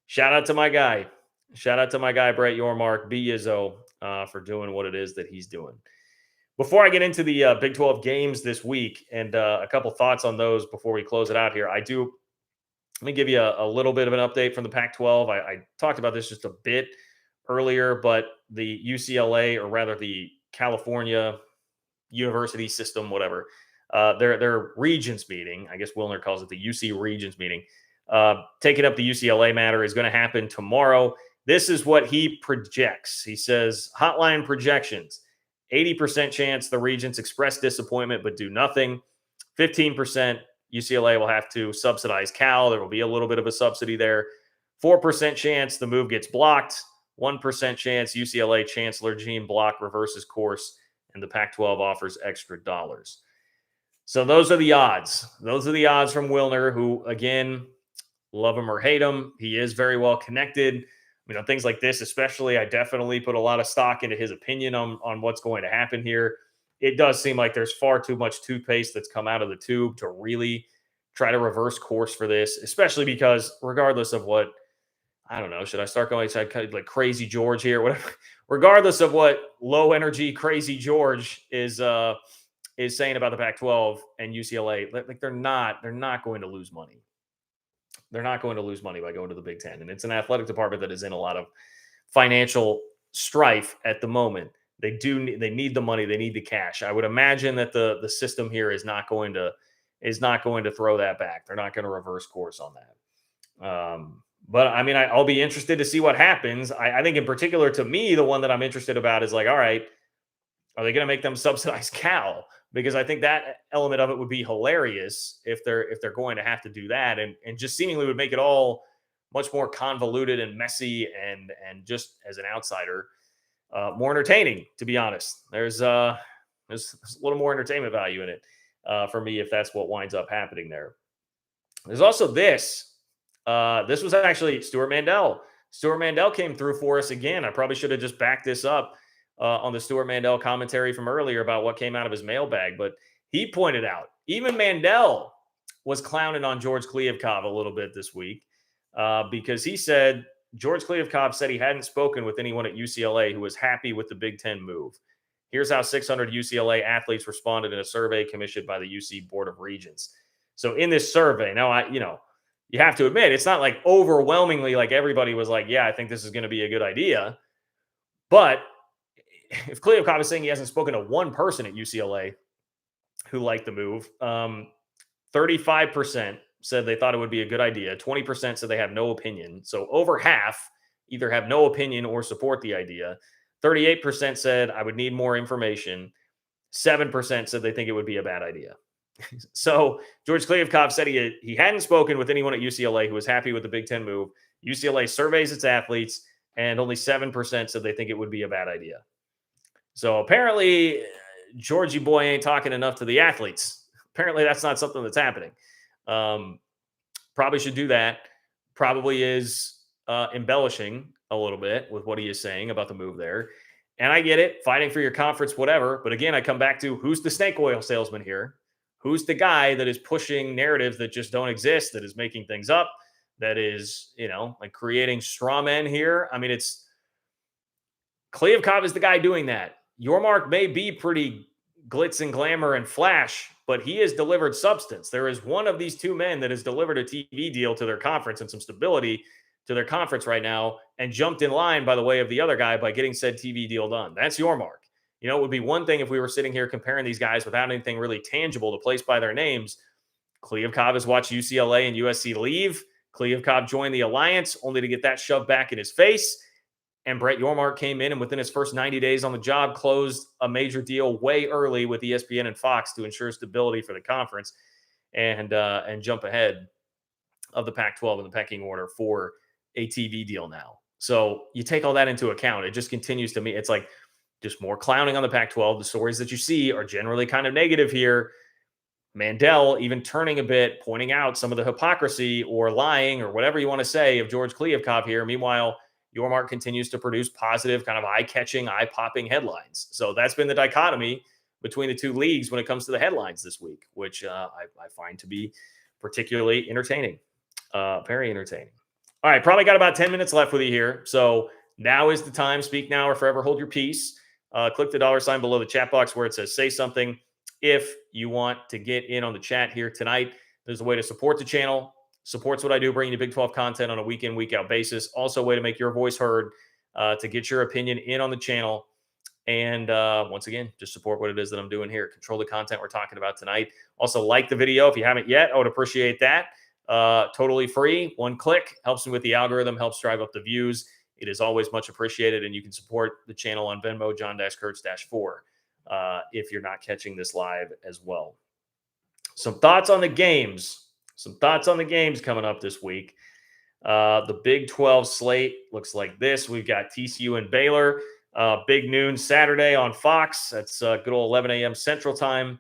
shout out to my guy. Shout out to my guy, Brett Yormark, B Izzo, for doing what it is that he's doing. Before I get into the Big 12 games this week and a couple thoughts on those before we close it out here, let me give you a little bit of an update from the Pac-12. I talked about this just a bit earlier, but the UCLA, or rather the California University system, whatever, their Regents meeting, I guess Wilner calls it the UC Regents meeting, taking up the UCLA matter is going to happen tomorrow. This is what he projects. He says, hotline projections, 80% chance the Regents express disappointment but do nothing. 15% UCLA will have to subsidize Cal. There will be a little bit of a subsidy there. 4% chance the move gets blocked. 1% chance UCLA Chancellor Gene Block reverses course and the Pac-12 offers extra dollars. So those are the odds. Those are the odds from Wilner, who, again, love him or hate him, he is very well connected. Things like this, especially, I definitely put a lot of stock into his opinion on what's going to happen here. It does seem like there's far too much toothpaste that's come out of the tube to really try to reverse course for this, especially because regardless of what, I don't know, should I start going like Crazy George here? Whatever. Regardless of what low energy Crazy George is saying about the Pac-12 and UCLA, like they're not going to lose money. They're not going to lose money by going to the Big Ten. And it's an athletic department that is in a lot of financial strife at the moment. They need the money. They need the cash. I would imagine that the system here is not going to throw that back. They're not going to reverse course on that. But I'll be interested to see what happens. I think in particular, to me, the one that I'm interested about is like, all right, are they going to make them subsidize Cal? Because I think that element of it would be hilarious if they're going to have to do that, and just seemingly would make it all much more convoluted and messy and just as an outsider, more entertaining, to be honest. There's There's a little more entertainment value in it for me if that's what winds up happening there. There's also this. This was actually Stuart Mandel. Stuart Mandel came through for us again. I probably should have just backed this up on the Stuart Mandel commentary from earlier about what came out of his mailbag, but he pointed out even Mandel was clowning on George Kliavkov a little bit this week because he said George Kliavkov said he hadn't spoken with anyone at UCLA who was happy with the Big Ten move. Here's how 600 UCLA athletes responded in a survey commissioned by the UC Board of Regents. So in this survey, now you have to admit it's not like overwhelmingly like everybody was like, yeah, I think this is going to be a good idea. But if Kliavkov is saying he hasn't spoken to one person at UCLA who liked the move, 35% said they thought it would be a good idea. 20% said they have no opinion. So over half either have no opinion or support the idea. 38% said I would need more information. 7% said they think it would be a bad idea. So George Kliavkov said he hadn't spoken with anyone at UCLA who was happy with the Big Ten move. UCLA surveys its athletes, and only 7% said they think it would be a bad idea. So apparently, Georgie boy ain't talking enough to the athletes. Apparently, that's not something that's happening. Probably should do that. Probably is embellishing a little bit with what he is saying about the move there. And I get it, fighting for your conference, whatever. But again, I come back to who's the snake oil salesman here? Who's the guy that is pushing narratives that just don't exist, that is making things up, that is, like creating straw men here? I mean, it's Kliavkov is the guy doing that. Yormark may be pretty glitz and glamour and flash, but he has delivered substance. There is one of these two men that has delivered a TV deal to their conference and some stability to their conference right now and jumped in line by the way of the other guy by getting said TV deal done. That's Yormark. It would be one thing if we were sitting here comparing these guys without anything really tangible to place by their names. Kliavkov has watched UCLA and USC leave. Kliavkov joined the alliance only to get that shoved back in his face. And Brett Yormark came in and within his first 90 days on the job closed a major deal way early with ESPN and Fox to ensure stability for the conference and jump ahead of the Pac-12 in the pecking order for a TV deal now. So you take all that into account. It just continues to me. It's like just more clowning on the Pac-12. The stories that you see are generally kind of negative here. Mandel even turning a bit, pointing out some of the hypocrisy or lying or whatever you want to say of George Kliavkov here. Meanwhile, Yormark continues to produce positive, kind of eye-catching, eye-popping headlines. So that's been the dichotomy between the two leagues when it comes to the headlines this week, which I find to be particularly entertaining, very entertaining. All right, probably got about 10 minutes left with you here. So now is the time. Speak now or forever hold your peace. Click the $sign below the chat box where it says say something. If you want to get in on the chat here tonight, there's a way to support the channel. Supports what I do, bringing you Big 12 content on a week in, week out basis. Also a way to make your voice heard, to get your opinion in on the channel. And once again, just support what it is that I'm doing here. Control the content we're talking about tonight. Also like the video if you haven't yet. I would appreciate that. Totally free. One click helps me with the algorithm, helps drive up the views. It is always much appreciated. And you can support the channel on Venmo, John-Kurtz-4, if you're not catching this live as well. Some thoughts on the games. Coming up this week. The Big 12 slate looks like this. We've got TCU and Baylor. Big noon Saturday on Fox. That's good old 11 a.m. Central Time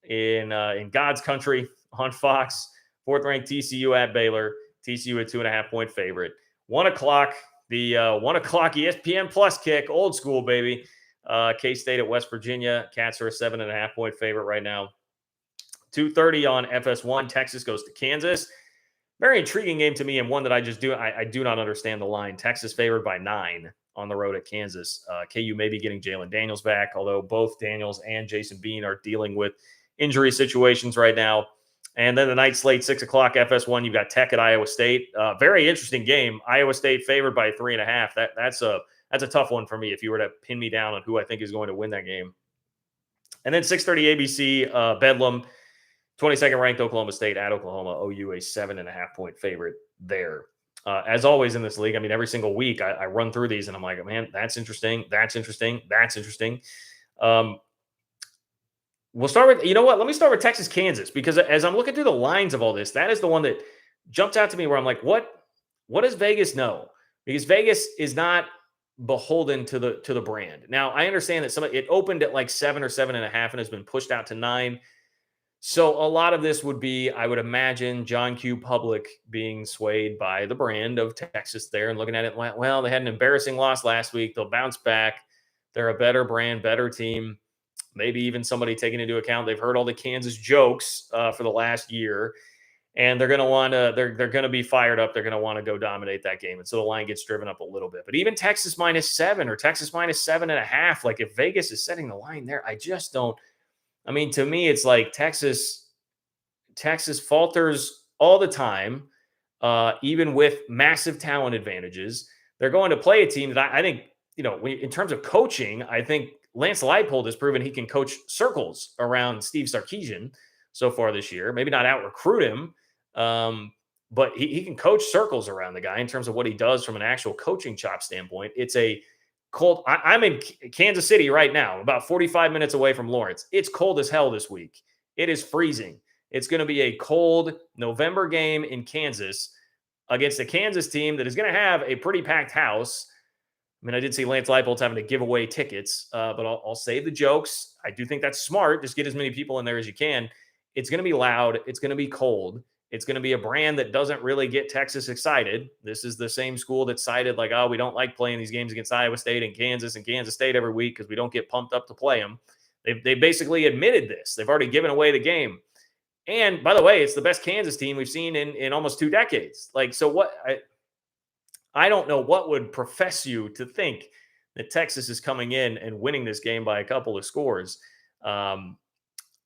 in God's country on Fox. Fourth-ranked TCU at Baylor. TCU a 2.5-point favorite. 1 o'clock. The 1 o'clock ESPN Plus kick. Old school, baby. K-State at West Virginia. Cats are a 7.5-point favorite right now. 2:30 on FS1. Texas goes to Kansas. Very intriguing game to me, and one that I do not understand the line. Texas favored by 9 on the road at Kansas. KU may be getting Jalen Daniels back, although both Daniels and Jason Bean are dealing with injury situations right now. And then the night slate, 6 o'clock FS1, you've got Tech at Iowa State. Very interesting game. Iowa State favored by 3.5. That's a tough one for me if you were to pin me down on who I think is going to win that game. And then 6:30 ABC, Bedlam, 22nd ranked Oklahoma State at Oklahoma. OU a 7.5-point favorite there. As always in this league, I mean, every single week I run through these and I'm like, man, that's interesting. That's interesting. That's interesting. We'll start with, let me start with Texas, Kansas, because as I'm looking through the lines of all this, that is the one that jumped out to me where I'm like, what does Vegas know? Because Vegas is not beholden to the brand. Now, I understand that it opened at like 7 or 7.5 and has been pushed out to 9. So a lot of this would be, I would imagine, John Q. Public being swayed by the brand of Texas there and looking at it like, well, they had an embarrassing loss last week. They'll bounce back. They're a better brand, better team. Maybe even somebody taking into account they've heard all the Kansas jokes for the last year, and they're going to want to they're going to be fired up. They're going to want to go dominate that game, and so the line gets driven up a little bit. But even Texas -7 or Texas -7.5, like if Vegas is setting the line there, I just don't. I mean, to me, it's like Texas falters all the time, even with massive talent advantages. They're going to play a team that I think, in terms of coaching, I think Lance Leipold has proven he can coach circles around Steve Sarkisian so far this year. Maybe not out recruit him, but he can coach circles around the guy in terms of what he does from an actual coaching chop standpoint. It's a cold. I'm in Kansas City right now, about 45 minutes away from Lawrence. It's cold as hell this week. It is freezing. It's going to be a cold November game in Kansas against a Kansas team that is going to have a pretty packed house. I mean, I did see Lance Leipold's having to give away tickets, but I'll save the jokes. I do think that's smart. Just get as many people in there as you can. It's going to be loud. It's going to be cold. It's going to be a brand that doesn't really get Texas excited. This is the same school that cited like, oh, we don't like playing these games against Iowa State and Kansas State every week because we don't get pumped up to play them. They basically admitted this. They've already given away the game. And by the way, it's the best Kansas team we've seen in almost 2 decades. Like, so what? I don't know what would profess you to think that Texas is coming in and winning this game by a couple of scores. I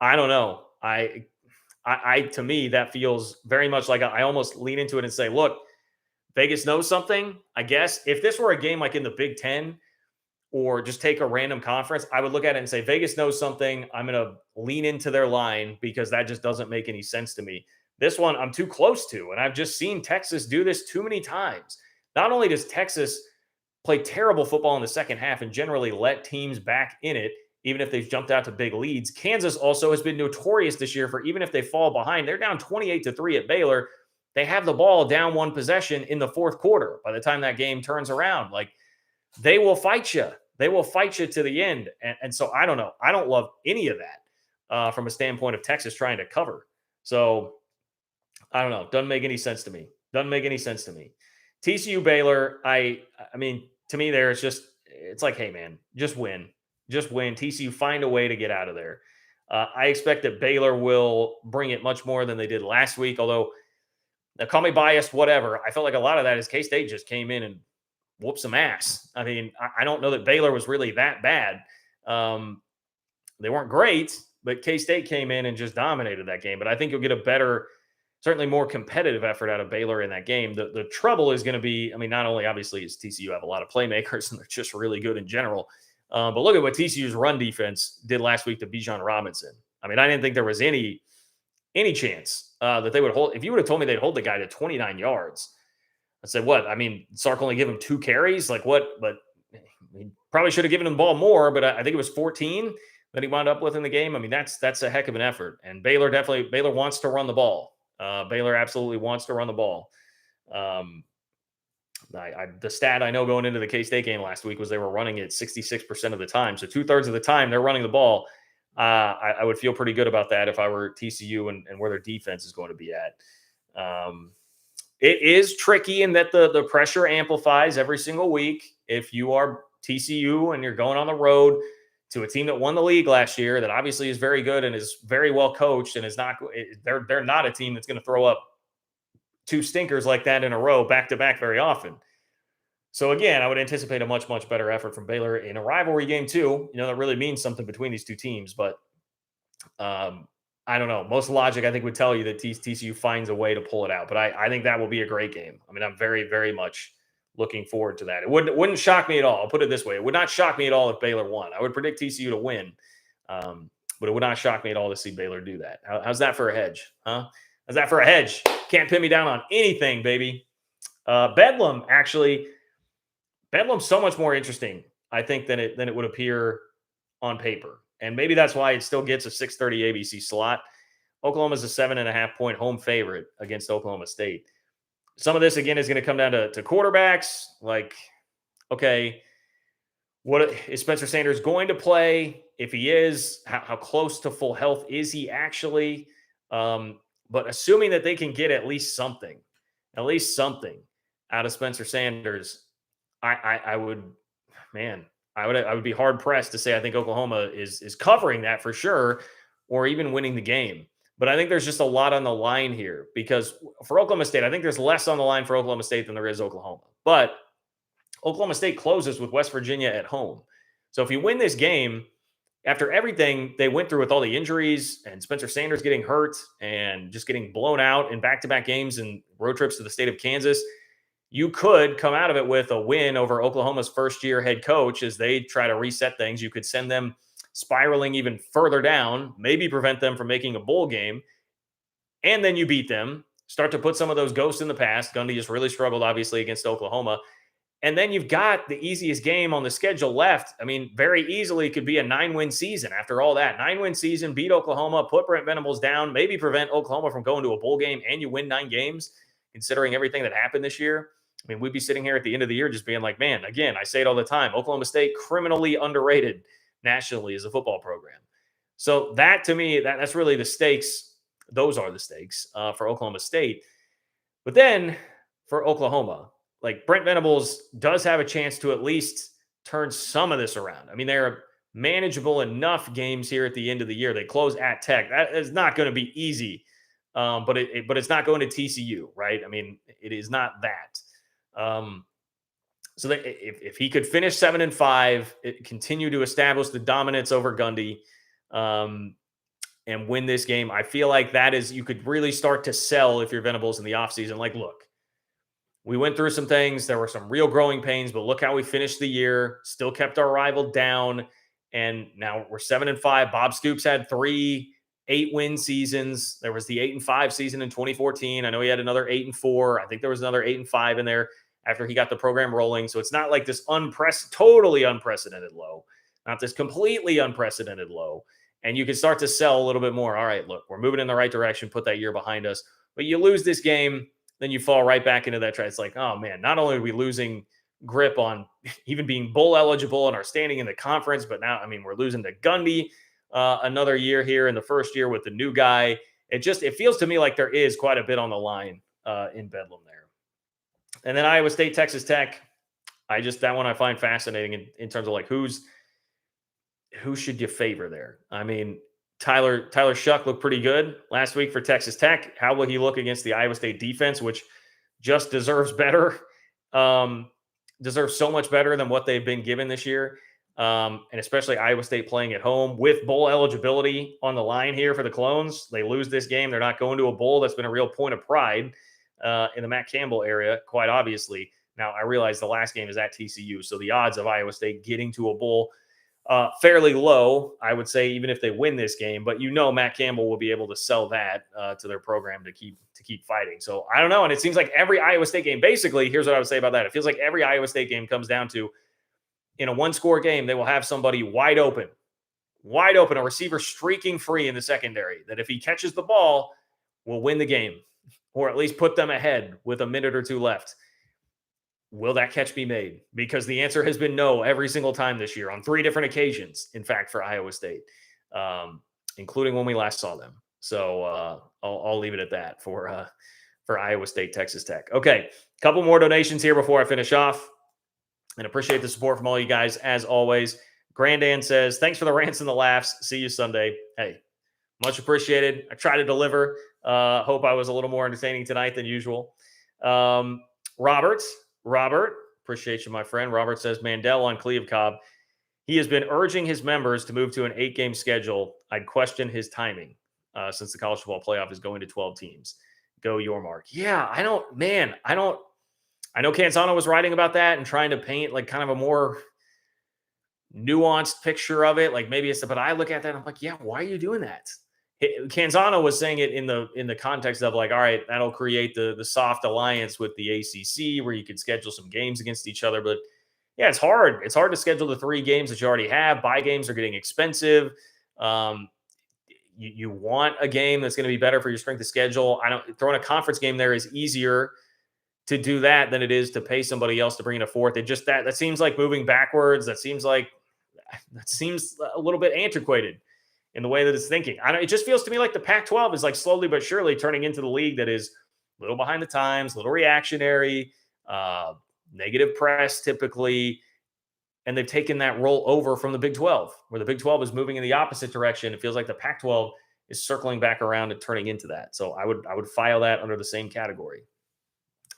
don't know. I to me, that feels very much like I almost lean into it and say, look, Vegas knows something. I guess if this were a game like in the Big Ten or just take a random conference, I would look at it and say, Vegas knows something. I'm going to lean into their line because that just doesn't make any sense to me. This one I'm too close to, and I've just seen Texas do this too many times. Not only does Texas play terrible football in the second half and generally let teams back in it, even if they've jumped out to big leads, Kansas also has been notorious this year for even if they fall behind, they're down 28-3 at Baylor. They have the ball down 1 possession in the fourth quarter by the time that game turns around. Like, they will fight you. They will fight you to the end. And so I don't know. I don't love any of that from a standpoint of Texas trying to cover. So I don't know. Doesn't make any sense to me. Doesn't make any sense to me. TCU Baylor, I mean, to me there, it's like, hey, man, just win. Just win. TCU, find a way to get out of there. I expect that Baylor will bring it much more than they did last week, although call me biased, whatever. I felt like a lot of that is K-State just came in and whooped some ass. I mean, I don't know that Baylor was really that bad. They weren't great, but K-State came in and just dominated that game. But I think you'll get a better, certainly more competitive effort out of Baylor in that game. The trouble is going to be, I mean, not only obviously is TCU have a lot of playmakers and they're just really good in general, but look at what TCU's run defense did last week to Bijan Robinson. I mean, I didn't think there was any chance that they would hold. If you would have told me they'd hold the guy to 29 yards, I said, what? I mean, Sark only gave him 2 carries? Like what? But he probably should have given him the ball more, but I think it was 14 that he wound up with in the game. I mean, that's a heck of an effort. And Baylor wants to run the ball. Baylor absolutely wants to run the ball. The stat I know going into the K-State game last week was they were running it 66% of the time. So 2/3 of the time they're running the ball. I would feel pretty good about that if I were TCU and where their defense is going to be at. It is tricky in that the pressure amplifies every single week. If you are TCU and you're going on the road to a team that won the league last year, that obviously is very good and is very well coached and is not, they're not a team that's going to throw up 2 stinkers like that in a row back to back very often. So again, I would anticipate a much, much better effort from Baylor in a rivalry game too. That really means something between these 2 teams, but I don't know. Most logic, I think, would tell you that TCU finds a way to pull it out. But I think that will be a great game. I mean, I'm very, very much looking forward to that. It wouldn't shock me at all. I'll put it this way. It would not shock me at all if Baylor won. I would predict TCU to win. But it would not shock me at all to see Baylor do that. How's that for a hedge? Huh? How's that for a hedge? Can't pin me down on anything, baby. Bedlam's so much more interesting, I think, than it would appear on paper. And maybe that's why it still gets a 6:30 ABC slot. Oklahoma's a 7.5-point home favorite against Oklahoma State. Some of this, again, is going to come down to quarterbacks. Like, okay, What is Spencer Sanders going to play? If he is, how close to full health is he actually? But assuming that they can get at least something out of Spencer Sanders, I would, man, I would be hard pressed to say I think Oklahoma is covering that for sure, or even winning the game. But I think there's just a lot on the line here because for Oklahoma State, I think there's less on the line for Oklahoma State than there is Oklahoma. But Oklahoma State closes with West Virginia at home. So if you win this game, after everything they went through with all the injuries and Spencer Sanders getting hurt and just getting blown out in back-to-back games and road trips to the state of Kansas, you could come out of it with a win over Oklahoma's first-year head coach as they try to reset things. You could send them spiraling even further down, maybe prevent them from making a bowl game, and then you beat them, start to put some of those ghosts in the past. Gundy just really struggled, obviously, against Oklahoma. And then you've got the easiest game on the schedule left. I mean, very easily could be a 9-win season after all that. 9-win season, beat Oklahoma, put Brent Venables down, maybe prevent Oklahoma from going to a bowl game, and you win 9 games, considering everything that happened this year. I mean, we'd be sitting here at the end of the year just being like, man, again, I say it all the time, Oklahoma State criminally underrated nationally as a football program. So that to me, that's really the stakes. Those are the stakes for Oklahoma State. But then for Oklahoma, like Brent Venables does have a chance to at least turn some of this around. I mean, they're manageable enough games here at the end of the year. They close at Tech. That is not going to be easy, but it's not going to TCU, right? I mean, it is not that. So that if he could finish 7-5, continue to establish the dominance over Gundy, and win this game, I feel like that is you could really start to sell if you're Venables in the offseason. Like, look, we went through some things. There were some real growing pains, but look how we finished the year. Still kept our rival down, and now we're 7-5. Bob Stoops had 3 8-win seasons. There was the 8-5 season in 2014. I know he had another 8-4. I think there was another 8-5 in there after he got the program rolling. So it's not like this totally unprecedented low, not this completely unprecedented low. And you can start to sell a little bit more. All right, look, we're moving in the right direction. Put that year behind us. But you lose this game, then you fall right back into that trap. It's like, oh man, not only are we losing grip on even being bowl eligible and our standing in the conference, but now, I mean, we're losing to Gundy another year here in the first year with the new guy. It feels to me like there is quite a bit on the line in Bedlam there. And then Iowa State, Texas Tech. That one I find fascinating in terms of like who should you favor there? I mean, Tyler Shuck looked pretty good last week for Texas Tech. How will he look against the Iowa State defense, which just deserves better, deserves so much better than what they've been given this year, and especially Iowa State playing at home with bowl eligibility on the line here for the Clones. They lose this game, they're not going to a bowl. That's been a real point of pride in the Matt Campbell area, quite obviously. Now, I realize the last game is at TCU, so the odds of Iowa State getting to a bowl fairly low, I would say, even if they win this game. But Matt Campbell will be able to sell that to their program to keep fighting. So I don't know. And it seems like every Iowa State game, basically, here's what I would say about that. It feels like every Iowa State game comes down to, in a one-score game, they will have somebody wide open, a receiver streaking free in the secondary, that if he catches the ball, will win the game, or at least put them ahead with a minute or two left. Will that catch be made? Because the answer has been no every single time this year on 3 different occasions, in fact, for Iowa State, including when we last saw them. So I'll leave it at that for Iowa State, Texas Tech. Okay, a couple more donations here before I finish off, and appreciate the support from all you guys as always. Grandan says, thanks for the rants and the laughs. See you Sunday. Hey, much appreciated. I try to deliver. Hope I was a little more entertaining tonight than usual. Robert, appreciate you, my friend. Robert says, Mandel on Cleve Cobb. He has been urging his members to move to an 8-game schedule. I'd question his timing since the college football playoff is going to 12 teams. Go Yormark. Yeah, I know Canzano was writing about that and trying to paint like kind of a more nuanced picture of it. Like maybe but I look at that and I'm like, yeah, why are you doing that? Canzano was saying it in the context of like, all right, that'll create the soft alliance with the ACC where you could schedule some games against each other. But yeah, it's hard. It's hard to schedule the 3 games that you already have. Bye games are getting expensive. You want a game that's going to be better for your strength of schedule. Throwing a conference game there is easier to do that than it is to pay somebody else to bring in a fourth. It just that seems like moving backwards. That seems a little bit antiquated in the way that it's thinking. It just feels to me like the Pac-12 is like slowly but surely turning into the league that is a little behind the times, a little reactionary, uh, negative press typically, and they've taken that role over from the Big 12, where the Big 12 is moving in the opposite direction. It feels like the Pac-12 is circling back around and turning into that. So I would file that under the same category.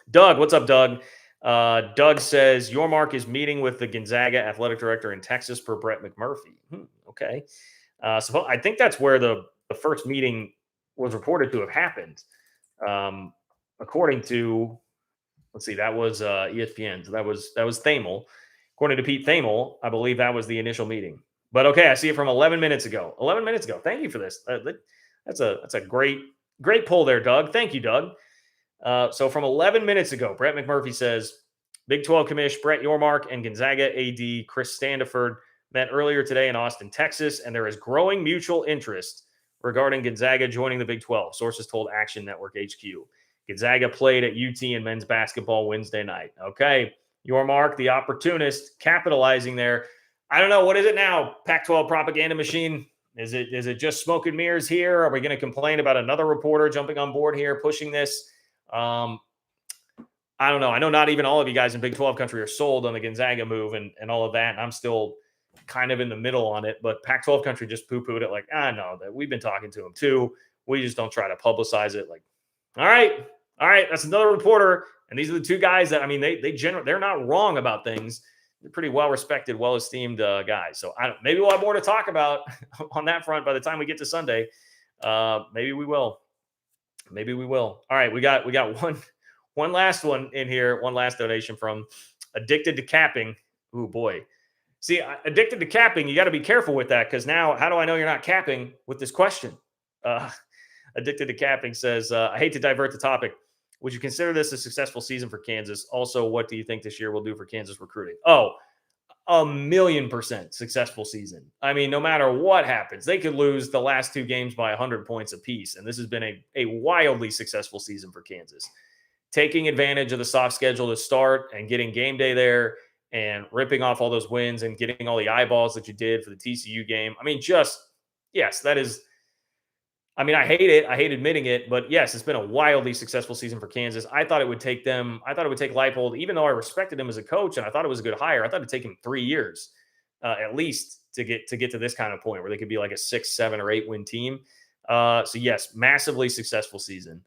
Doug, what's up, Doug? Doug says Yormark is meeting with the Gonzaga athletic director in Texas per Brett McMurphy. Okay. So I think that's where the first meeting was reported to have happened. According to, let's see, that was ESPN. So that was Thamel. According to Pete Thamel, I believe that was the initial meeting. But okay, I see it from 11 minutes ago. 11 minutes ago. Thank you for this. That's a great pull there, Doug. Thank you, Doug. So from 11 minutes ago, Brett McMurphy says Big 12 commish Brett Yormark and Gonzaga AD Chris Standiford met earlier today in Austin, Texas, and there is growing mutual interest regarding Gonzaga joining the Big 12. Sources told Action Network HQ. Gonzaga played at UT in men's basketball Wednesday night. Okay, Yormark, the opportunist, capitalizing there. I don't know. What is it now? Pac-12 propaganda machine? Is it just smoke and mirrors here? Are we going to complain about another reporter jumping on board here, pushing this? I don't know. I know not even all of you guys in Big 12 country are sold on the Gonzaga move and all of that. And I'm still kind of in the middle on it, but Pac-12 country just poo-pooed it like, no, that we've been talking to him too. We just don't try to publicize it. Like, all right, that's another reporter. And these are the two guys that, I mean, they're not wrong about things. They're pretty well-respected, well-esteemed guys. So maybe we'll have more to talk about on that front by the time we get to Sunday. Maybe we will. All right, we got one last one in here. One last donation from Addicted to Capping. Ooh, boy. See, addicted to capping, you got to be careful with that because now, how do I know you're not capping with this question? Addicted to Capping says, I hate to divert the topic. Would you consider this a successful season for Kansas? Also, what do you think this year will do for Kansas recruiting? Oh, 1,000,000% successful season. I mean, no matter what happens, they could lose the last two games by 100 points apiece. And this has been a wildly successful season for Kansas. Taking advantage of the soft schedule to start and getting game day there and ripping off all those wins and getting all the eyeballs that you did for the TCU game. I mean, yes, that is. I mean, I hate it. I hate admitting it, but yes, it's been a wildly successul season for Kansas. I thought it would take Leipold, even though I respected him as a coach and I thought it was a good hire. I thought it'd take him 3 years at least to get to this kind of point where they could be like a 6, 7, or 8 win team. So yes, massively successful season.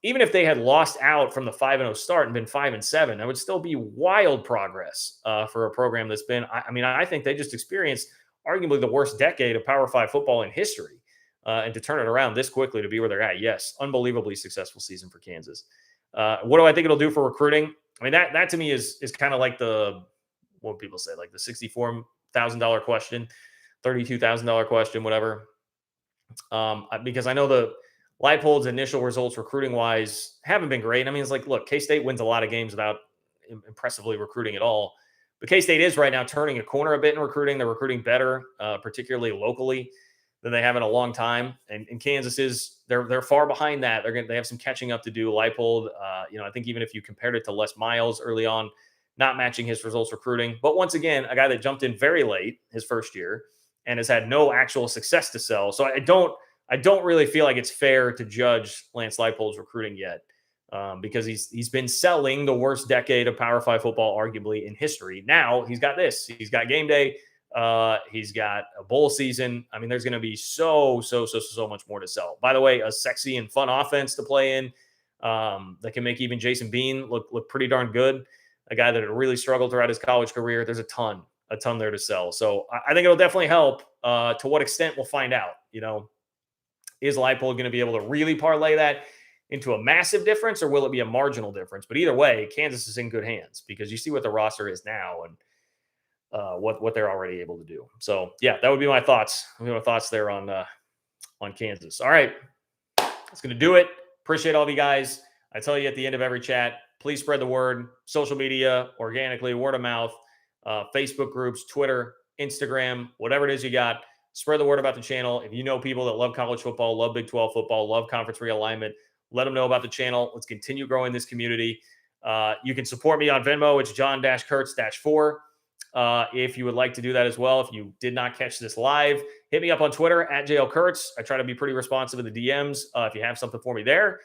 Even if they had lost out from the 5-0 start and been 5-7, that would still be wild progress for a program that's been. I think they just experienced arguably the worst decade of Power 5 football in history. And to turn it around this quickly to be where they're at, yes, unbelievably successful season for Kansas. What do I think it'll do for recruiting? I mean, that to me is kind of like what people say, like the $64,000 question, $32,000 question, whatever. Because I know the Leipold's initial results recruiting wise haven't been great. I mean, it's like, look, K-State wins a lot of games without impressively recruiting at all. But K-State is right now turning a corner a bit in recruiting. They're recruiting better, particularly locally, than they have in a long time. And Kansas is they're far behind that. They have some catching up to do. Leipold, I think even if you compared it to Les Miles early on, not matching his results recruiting. But once again, a guy that jumped in very late his first year and has had no actual success to sell. So I don't really feel like it's fair to judge Lance Leipold's recruiting yet, because he's been selling the worst decade of Power 5 football arguably in history. Now he's got this. He's got game day. He's got a bowl season. I mean, there's going to be so much more to sell. By the way, a sexy and fun offense to play in that can make even Jason Bean look pretty darn good. A guy that had really struggled throughout his college career. There's a ton there to sell. So I think it'll definitely help. To what extent, we'll find out. Is Leipold going to be able to really parlay that into a massive difference, or will it be a marginal difference? But either way, Kansas is in good hands because you see what the roster is now and what they're already able to do. So yeah, that would be my thoughts. There on Kansas. All right, that's going to do it. Appreciate all of you guys. I tell you at the end of every chat, please spread the word. Social media, organically, word of mouth, Facebook groups, Twitter, Instagram, whatever it is you got. Spread the word about the channel. If you know people that love college football, love Big 12 football, love conference realignment, let them know about the channel. Let's continue growing this community. You can support me on Venmo. It's John-Kurtz-4. If you would like to do that as well, if you did not catch this live, hit me up on Twitter at JLKurtz. I try to be pretty responsive in the DMs if you have something for me there.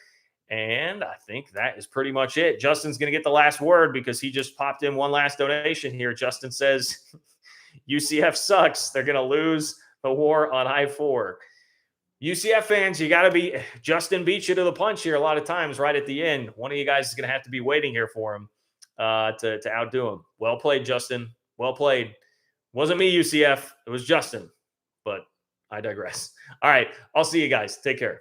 And I think that is pretty much it. Justin's going to get the last word because he just popped in one last donation here. Justin says, UCF sucks. They're going to lose the war on I-4. UCF fans, you got to be – Justin beats you to the punch here a lot of times right at the end. One of you guys is going to have to be waiting here for him to outdo him. Well played, Justin. Well played. Wasn't me, UCF. It was Justin. But I digress. All right. I'll see you guys. Take care.